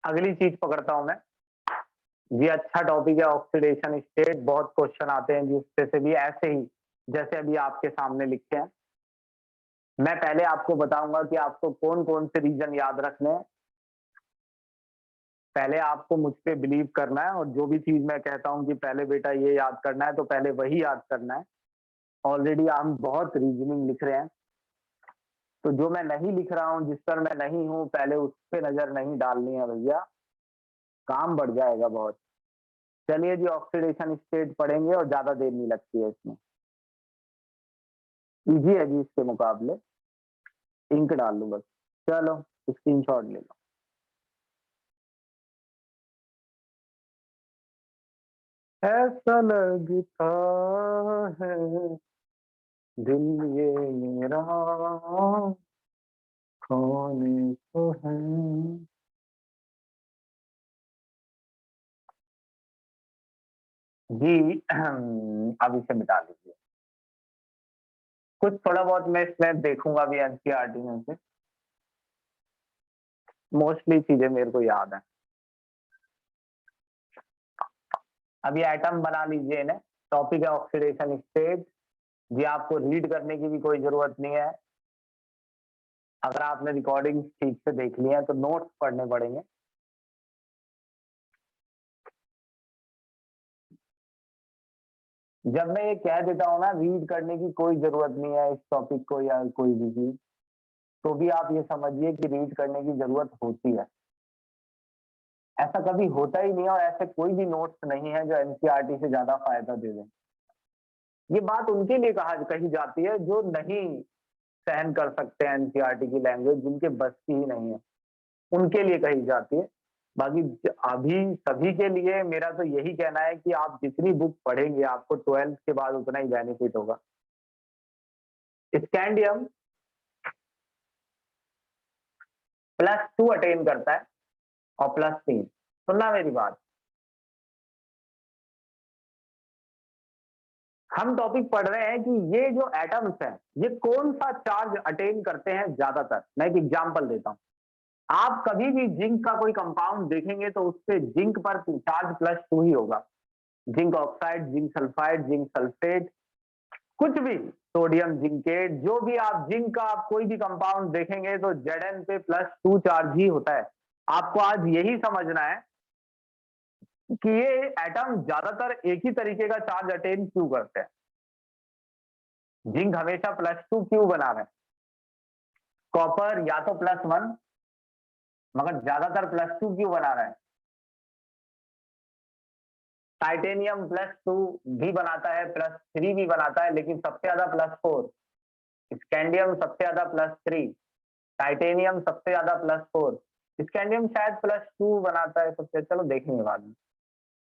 अगली चीज पकड़ता हूं मैं। ये अच्छा टॉपिक है, ऑक्सीडेशन स्टेट। बहुत क्वेश्चन आते हैं जिससे से भी ऐसे ही, जैसे अभी आपके सामने लिखे हैं। मैं पहले आपको बताऊंगा कि आपको कौन कौन से रीजन याद रखने हैं। पहले आपको मुझ पे बिलीव करना है, और जो भी चीज मैं कहता हूँ कि पहले बेटा ये याद करना है, तो पहले वही याद करना है। ऑलरेडी हम बहुत रीजनिंग लिख रहे हैं, तो जो मैं नहीं लिख रहा हूँ, जिस पर मैं नहीं हूँ, पहले उस पे नजर नहीं डालनी है भैया, काम बढ़ जाएगा बहुत। चलिए जी, ऑक्सीडेशन स्टेट पढ़ेंगे और ज्यादा देर नहीं लगती है इसमें, इजी है जी इसके मुकाबले। इंक डाल लूँ बस, चलो स्क्रीनशॉट ले लो। ऐसा लगता है दिल ये मेरा खोने को है। जी अब इसे मिटा लीजिए। कुछ थोड़ा बहुत मैं इसमें देखूंगा भी एनसीईआरटी में से, मोस्टली चीजें मेरे को याद है। अब ये एटम बना लीजिए इन्हें, टॉपिक है ऑक्सीडेशन स्टेट। ये आपको रीड करने की भी कोई जरूरत नहीं है, अगर आपने रिकॉर्डिंग ठीक से देख लिया है तो नोट्स पढ़ने पड़ेंगे। जब मैं ये कह देता हूँ ना रीड करने की कोई जरूरत नहीं है इस टॉपिक को या कोई भी चीज, तो भी आप ये समझिए कि रीड करने की जरूरत होती है। ऐसा कभी होता ही नहीं है और ऐसे कोई भी नोट्स नहीं है जो एनसीईआरटी से ज्यादा फायदा दे दें। ये बात उनके लिए कही जाती है जो नहीं सहन कर सकते हैं एनसीईआरटी की लैंग्वेज, जिनके बस की ही नहीं है, उनके लिए कही जाती है। बाकी अभी सभी के लिए मेरा तो यही कहना है कि आप जितनी बुक पढ़ेंगे आपको 12th के बाद उतना ही बेनिफिट होगा। स्कैंडियम +2 अटेन करता है और +3। सुनना मेरी बात, हम टॉपिक पढ़ रहे हैं कि ये जो एटम्स हैं ये कौन सा चार्ज अटेन करते हैं ज्यादातर। मैं एक एग्जांपल देता हूं, आप कभी भी जिंक का कोई कंपाउंड देखेंगे तो उसपे जिंक पर चार्ज +2 ही होगा। Zinc oxide, zinc sulphide, zinc sulphate, कुछ भी, सोडियम जिंकेट, जो भी आप जिंक का आप कोई भी कंपाउंड देखेंगे तो Zn पे +2 चार्ज ही होता है। आपको आज यही समझना है कि ये एटम ज्यादातर एक ही तरीके का चार्ज अटेन क्यों करते हैं। जिंक हमेशा +2 क्यों बना रहे हैं, कॉपर या तो +1, मगर ज्यादातर +2 क्यों बना रहे हैं। टाइटेनियम +2 भी बनाता है, +3 भी बनाता है, लेकिन सबसे ज्यादा +4। स्कैंडियम सबसे ज्यादा +3, टाइटेनियम सबसे ज्यादा +4, स्कैंडियम शायद +2 बनाता है सबसे, चलो देखेंगे बाद में।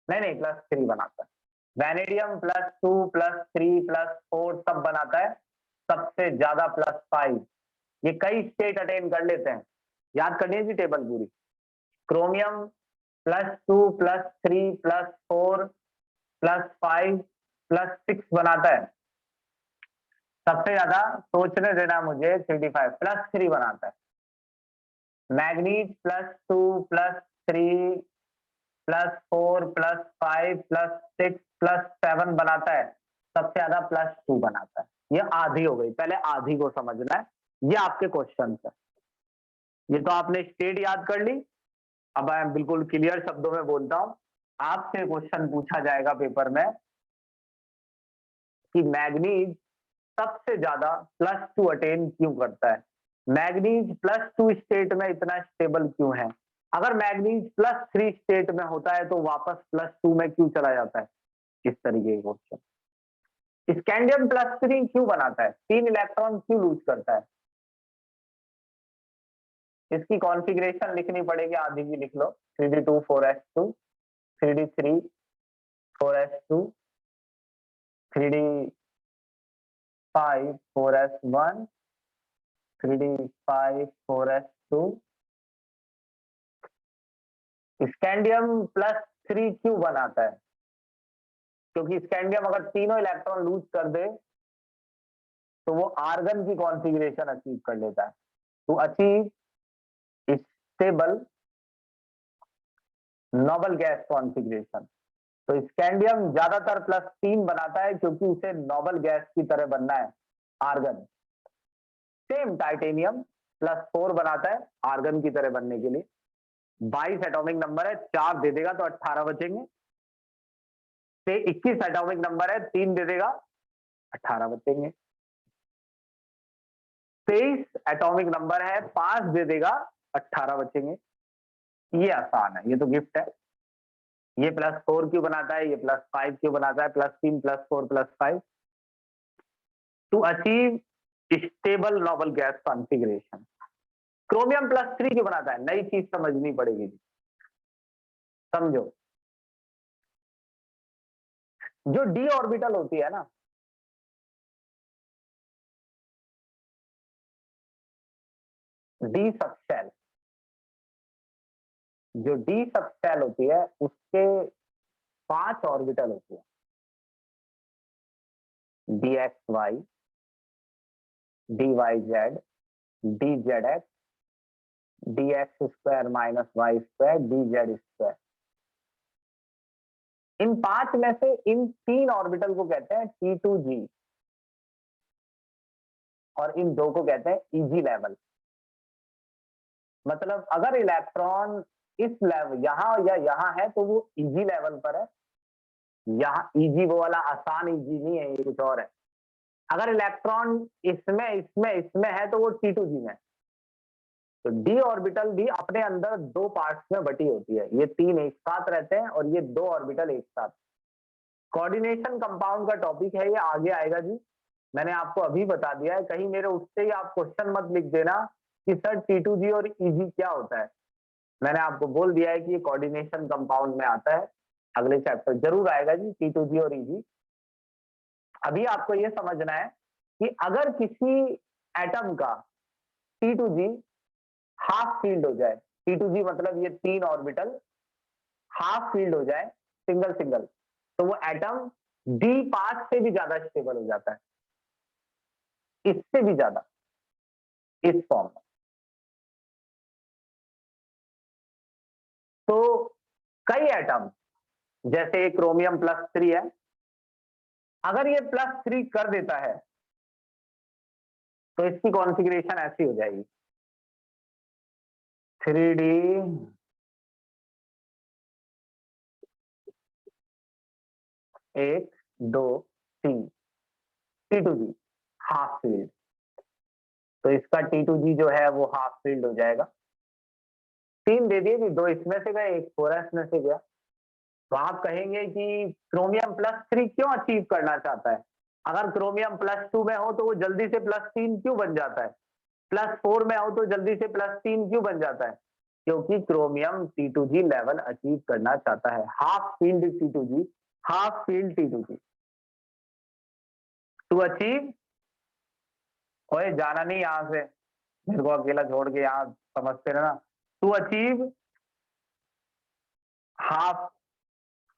नहीं नहीं, +3 बनाता है। वैनेडियम +2, +3, +4 सब बनाता है, सबसे ज्यादा +5। ये कई स्टेट अटेन कर लेते हैं, याद करनी है जी टेबल पूरी। क्रोमियम +2, +3, +4, +5, +6 बनाता है, सबसे ज्यादा सोचने देना मुझे 3d5 +3 बनाता है। मैग्नीज +2, +3, +4, +5, +6, +7 बनाता है, सबसे ज्यादा +2 बनाता है। ये आधी हो गई, पहले आधी को समझना है, ये आपके क्वेश्चन है। ये तो आपने स्टेट याद कर ली। अब मैं बिल्कुल क्लियर शब्दों में बोलता हूं, आपसे क्वेश्चन पूछा जाएगा पेपर में कि मैग्नीज सबसे ज्यादा +2 अटेन क्यों करता है, मैग्नीज +2 स्टेट में इतना स्टेबल क्यों है, अगर मैग्नीज +3 स्टेट में होता है तो वापस +2 में क्यों चला जाता है, इस तरीके के क्वेश्चन। स्कैंडियम +3 क्यों बनाता है, 3 इलेक्ट्रॉन क्यों लूज करता है, इसकी कॉन्फ़िगरेशन लिखनी पड़ेगी, आधी की लिख लो। 3d2 4s2, 3d3 4s2, 3d5 4s1, 3d5 4s2। Scandium +3 क्यों बनाता है, क्योंकि स्कैंडियम अगर तीनों इलेक्ट्रॉन लूज कर दे तो वो आर्गन की कॉन्फ़िगरेशन अचीव कर लेता है। To achieve stable noble gas configuration, तो स्कैंडियम ज्यादातर +3 बनाता है क्योंकि उसे नोबल गैस की तरह बनना है, आर्गन। सेम टाइटेनियम +4 बनाता है आर्गन की तरह बनने के लिए। 22 एटॉमिक नंबर है, 4 दे देगा तो 18 बचेंगे। से 21 एटॉमिक नंबर है, 3 दे देगा 18 बचेंगे। 23 एटॉमिक नंबर है, 5 दे देगा 18 बचेंगे। ये आसान है, ये तो गिफ्ट है। ये +4 क्यों बनाता है, ये +5 क्यों बनाता है, +3 +4 +5 to achieve stable noble gas configuration. Chromium +3 क्यों बनाता है, नई चीज समझनी पड़ेगी, समझो। जो डी ऑर्बिटल होती है ना, डी सबशेल, जो डी सबशेल होती है उसके 5 ऑर्बिटल होती है, DXY, D Y Z D Z X D X square minus Y square D Z square. इन 5 में से इन 3 ऑर्बिटल को कहते हैं T2G और इन 2 को कहते हैं इजी लेवल। मतलब अगर इलेक्ट्रॉन इस लेवल यहाँ या यहाँ है तो वो इजी लेवल पर है। यहाँ इजी वो वाला आसान इजी नहीं है, ये कुछ और है। अगर इलेक्ट्रॉन इसमें इसमें इसमें है तो वो T2G में। तो डी ऑर्बिटल भी अपने अंदर 2 पार्ट्स में बटी होती है। ये 3 एक साथ रहते हैं और ये 2 ऑर्बिटल एक साथ। कोऑर्डिनेशन कंपाउंड का टॉपिक है, ये आगे आएगा जी। मैंने आपको अभी बता दिया है, कहीं मेरे उठते ही आप क्वेश्चन मत लिख देना कि सर T2G और EG क्या होता है। मैंने आपको बोल दिया है कि ये कोऑर्डिनेशन कंपाउंड में आता है, अगले चैप्टर जरूर आएगा जी T2G और EG। अभी आपको ये समझना है कि अगर किसी एटम का T2G हाफ फील्ड हो जाए, T2G मतलब ये 3 ऑर्बिटल हाफ फील्ड हो जाए सिंगल सिंगल, तो वो एटम D5 से भी ज्यादा स्टेबल हो जाता है, इससे भी ज्यादा, इस फॉर्म में। तो कई एटम जैसे क्रोमियम +3 है, अगर ये +3 कर देता है तो इसकी कॉन्फ़िगरेशन ऐसी हो जाएगी 3D 1 2 3 T2G हाफ फील्ड। तो इसका T2G जो है वो हाफ फील्ड हो जाएगा। 3 दे दिए कि 2 इसमें से गए, 1 4s में से गया। तो आप कहेंगे कि क्रोमियम +3 क्यों अचीव करना चाहता है? अगर क्रोमियम +2 में हो तो वो जल्दी से +3 क्यों बन जाता है? +4 में हो तो जल्दी से +3 क्यों बन जाता है? क्योंकि क्रोमियम T2G लेवल अचीव करना चाहता है, half filled T2G, half filled T2G to achieve. ओए जाना नहीं यहाँ से, मेरे को अकेला छोड़ के यहाँ समझते रहना। To achieve half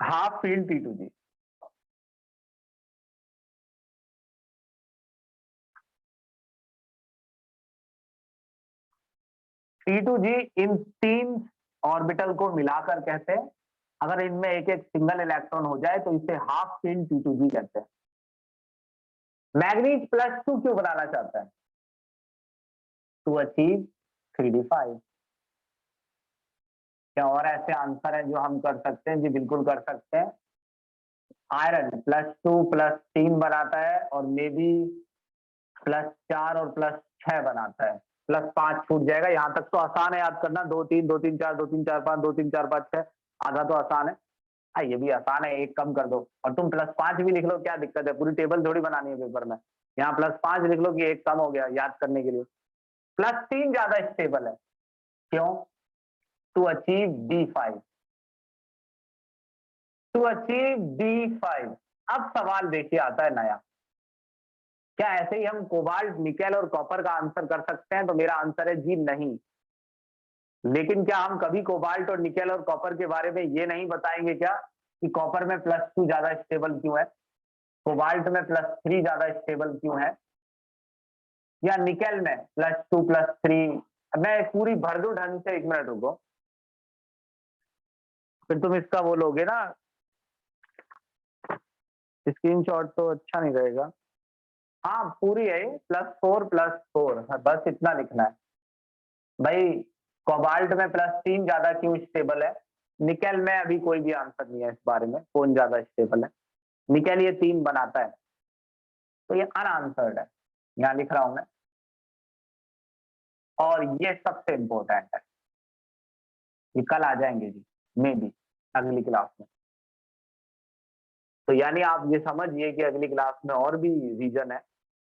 half filled T2G। T2G इन 3 ऑर्बिटल को मिलाकर कहते हैं। अगर इनमें एक एक सिंगल इलेक्ट्रॉन हो जाए तो इसे हाफ फील्ड T2G कहते हैं। मैग्नीज +2 क्यों बनाना चाहता है? To achieve 3D5। क्या और ऐसे आंसर है जो हम कर सकते हैं? जी बिल्कुल कर सकते हैं। आयरन +2 +3 बनाता है और मे बी +4 और +6 बनाता है। +5 छूट जाएगा। यहाँ तक तो आसान है याद करना, 2 3 2 3 4 2 3 4 5 2 3 4 5 6, आधा तो आसान है। ये भी आसान है, एक कम कर दो और तुम +5 भी लिख लो, क्या दिक्कत है? पूरी टेबल थोड़ी बनानी है पेपर में। यहाँ +5 लिख लो कि एक कम हो गया याद करने के लिए। +3 ज्यादा स्टेबल है, क्यों? To achieve D5, to achieve D5। अब सवाल देखिए आता है नया, क्या ऐसे ही हम कोबाल्ट निकेल और कॉपर का आंसर कर सकते हैं? तो मेरा आंसर है जी नहीं। लेकिन क्या हम कभी कोबाल्ट और निकेल और कॉपर के बारे में ये नहीं बताएंगे क्या कि कॉपर में +2 ज्यादा स्टेबल क्यों है, कोबाल्ट में +3 ज्यादा स्टेबल क्यों है, या निकेल में +2 +3? मैं पूरी भर दूं ढंग से, 1 मिनट रुको, फिर तुम इसका बोलोगे ना, स्क्रीनशॉट तो अच्छा नहीं रहेगा। हाँ पूरी है, +4 +4, बस इतना लिखना है भाई। कोबाल्ट में +3 ज्यादा क्यों स्टेबल है? निकेल में अभी कोई भी आंसर नहीं है इस बारे में, कौन ज्यादा स्टेबल है। निकेल ये 3 बनाता है, तो ये अनआंसर्ड है, यहाँ लिख रहा हूं मैं। और ये सबसे इंपॉर्टेंट है, ये कल आ जाएंगे जी, मे बी अगली क्लास में। तो यानी आप ये समझिए कि अगली क्लास में और भी रीजन है।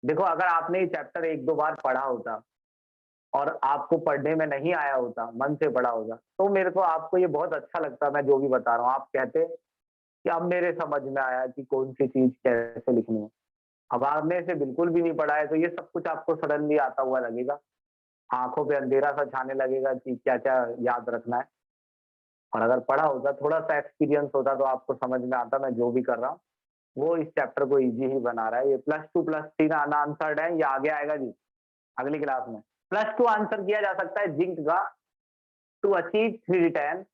देखो अगर आपने ये चैप्टर 1-2 बार पढ़ा होता और आपको पढ़ने में नहीं आया होता, मन से पढ़ा होता, तो मेरे को आपको ये बहुत अच्छा लगता, मैं जो भी बता रहा हूँ। आप कहते कि अब मेरे समझ में आया कि कौन सी चीज कैसे लिखनी है। अब आपने इसे बिल्कुल भी नहीं पढ़ा है तो ये सब कुछ आपको सडनली आता हुआ लगेगा, आंखों पे अंधेरा सा छाने लगेगा कि क्या क्या याद रखना है। और अगर पढ़ा होता, थोड़ा सा एक्सपीरियंस होता, तो आपको समझ में आता मैं जो भी कर रहा हूँ। वो इस चैप्टर को इजी ही बना रहा है। ये +2 +3 अनआंसर्ड है, ये आगे आएगा जी अगली क्लास में। +2 आंसर किया जा सकता है जिंक का टू अचीव 3D10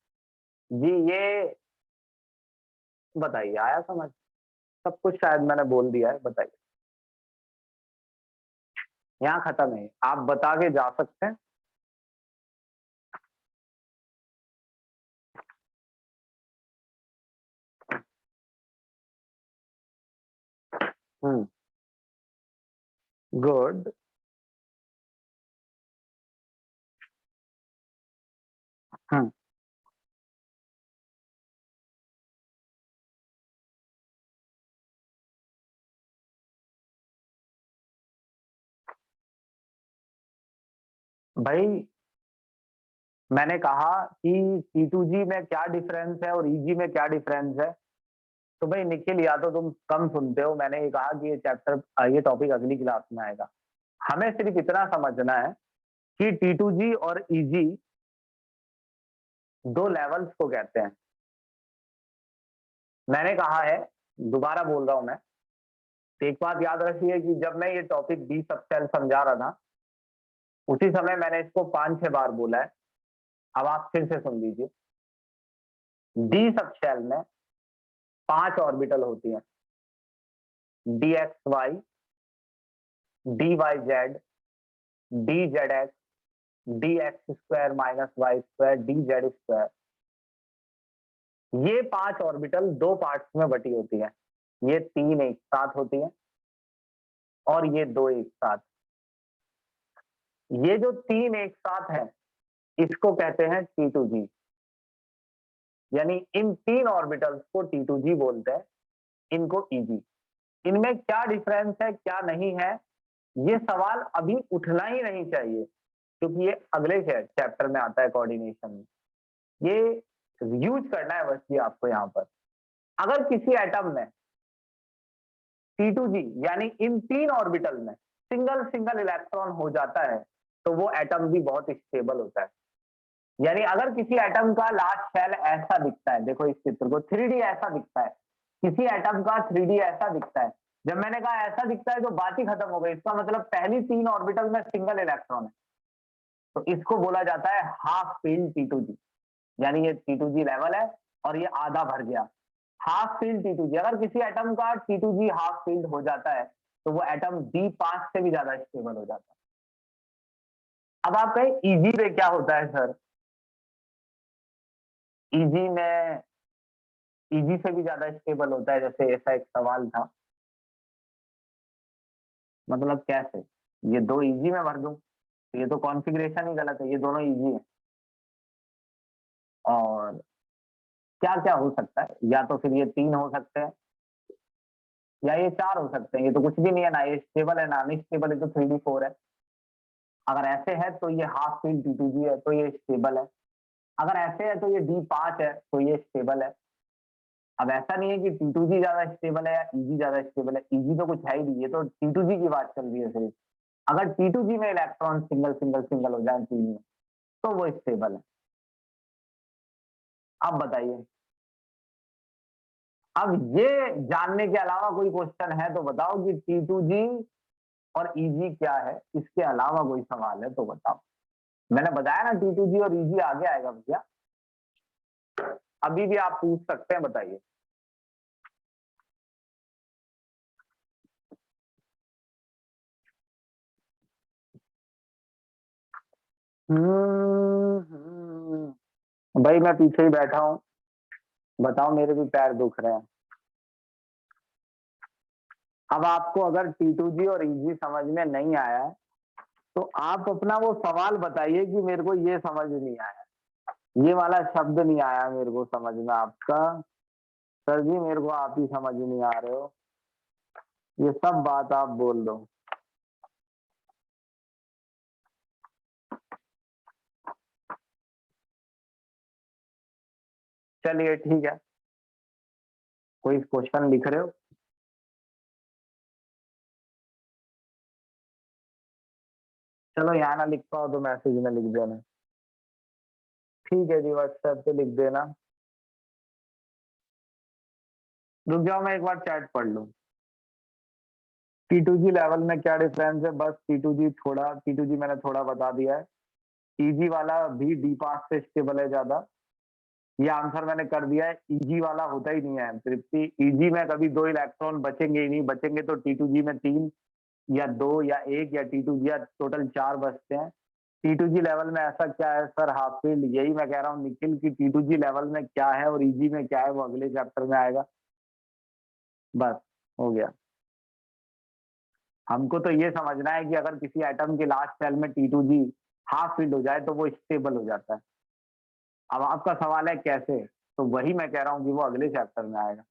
जी। ये बताइए आया समझ? सब कुछ शायद मैंने बोल दिया है, बताइए। यहाँ खत्म है, आप बता के जा सकते हैं। हम्म, गुड। हम्म, भाई मैंने कहा कि T2G में क्या डिफरेंस है और EG में क्या डिफरेंस है। तो भाई निखिल, या तो तुम कम सुनते हो, मैंने ये कहा कि ये चैप्टर, ये टॉपिक अगली क्लास में आएगा। हमें सिर्फ इतना समझना है कि T2G और EG दो लेवल्स को कहते हैं। मैंने कहा है, दोबारा बोल रहा हूं मैं, एक बात याद रखिए कि जब मैं ये टॉपिक डी सबसेल समझा रहा था, उसी समय मैंने इसको 5-6 बार बोला है। अब आप फिर से सुन लीजिए। डी सबसेल में 5 ऑर्बिटल होती हैं, DXY, DYZ, DZX, DX² - Y², DZ²। ये 5 ऑर्बिटल दो पार्ट्स में बटी होती है। ये 3 एक साथ होती है और ये 2 एक साथ। ये जो 3 एक साथ है, इसको कहते हैं T2G। यानी इन 3 ऑर्बिटल्स को T2G बोलते हैं, इनको EG। इनमें क्या डिफरेंस है क्या नहीं है, ये सवाल अभी उठना ही नहीं चाहिए, क्योंकि ये अगले चैप्टर में आता है कोऑर्डिनेशन में। ये यूज करना है बस ये आपको यहाँ पर। अगर किसी एटम में T2G यानी इन 3 ऑर्बिटल में सिंगल सिंगल इलेक्ट्रॉन हो जाता है, तो वो एटम भी बहुत स्टेबल होता है। यानी अगर किसी एटम का लास्ट शेल ऐसा दिखता है, देखो इस चित्र को, 3D ऐसा दिखता है, किसी एटम का 3D ऐसा दिखता है। जब मैंने कहा ऐसा दिखता है तो बात ही खत्म हो गई। इसका मतलब पहली 3 ऑर्बिटल में सिंगल इलेक्ट्रॉन है, तो इसको बोला जाता है हाफ फील्ड T2G। यानी ये T2G लेवल है और ये आधा भर गया। हाफ फील्ड T2G, अगर किसी एटम का T2G हाफ फील्ड हो जाता है, तो वो एटम D5 से भी ज्यादा स्टेबल हो जाता है। अब आप कहें EG पे क्या होता है सर? EG में, EG से भी ज्यादा स्टेबल होता है, जैसे ऐसा एक सवाल था। मतलब कैसे? ये दो EG में भर दूं, तो ये तो कॉन्फ़िगरेशन ही गलत है, ये दोनों EG है। और क्या क्या हो सकता है? या तो फिर ये 3 हो सकते हैं, या ये 4 हो सकते हैं। ये तो कुछ भी नहीं है, ना ये स्टेबल है ना अनस्टेबल है, तो 3D4 है। अगर ऐसे है तो ये हाफ फील्ड T2G है, तो ये स्टेबल है। अगर ऐसे है तो ये D5 है, तो ये स्टेबल है। अब ऐसा नहीं है कि T2G ज्यादा स्टेबल है या EG ज्यादा स्टेबल है, EG तो कुछ है ही नहीं, ये तो T2G की बात चल रही है सिर्फ। अगर T2G में इलेक्ट्रॉन सिंगल सिंगल सिंगल हो जाए 3 में, तो वो स्टेबल है। अब बताइए, अब ये जानने के अलावा कोई क्वेश्चन है तो बताओ कि T2G और EG क्या है, इसके अलावा कोई सवाल है तो बताओ। मैंने बताया ना T2G और EG आगे आएगा भैया, अभी भी आप पूछ सकते हैं, बताइए। भाई मैं पीछे ही बैठा हूँ, बताओ, मेरे भी पैर दुख रहे हैं। अब आपको अगर T2G और EG समझ में नहीं आया है, तो आप अपना वो सवाल बताइए कि मेरे को ये समझ नहीं आया, ये वाला शब्द नहीं आया मेरे को समझ में आपका। सर जी मेरे को आप ही समझ नहीं आ रहे हो, ये सब बात आप बोल दो। चलिए ठीक है, कोई क्वेश्चन लिख रहे हो? चलो यहाँ ना लिख पाओ तो मैसेज में लिख देना। ठीक है जी, व्हाट्सएप पे लिख देना। रुक जाओ, मैं एक बार चैट पढ़ लूँ। T2G लेवल में क्या डिफरेंस है? बस T2G मैंने थोड़ा बता दिया है। ईजी वाला भी डी पास से स्टेबल है ज्यादा। ये आंसर मैंने कर दिया है। ईजी वाला होता ही नहीं है तृप्ति। ईजी में कभी 2 इलेक्ट्रॉन बचेंगे ही नहीं, बचेंगे तो T2G में 3 या 2 या 1 या T2G या टोटल 4 बचते हैं। T2G लेवल में ऐसा क्या है सर? Half field. यही मैं कह रहा हूँ निखिल की T2G लेवल में क्या है और ईजी में क्या है, वो अगले चैप्टर में आएगा। बस हो गया। हमको तो ये समझना है कि अगर किसी एटम के लास्ट शेल में T2G हाफ फील्ड हो जाए तो वो स्टेबल हो जाता है। अब आपका सवाल है कैसे, तो वही मैं कह रहा हूँ कि वो अगले चैप्टर में आएगा।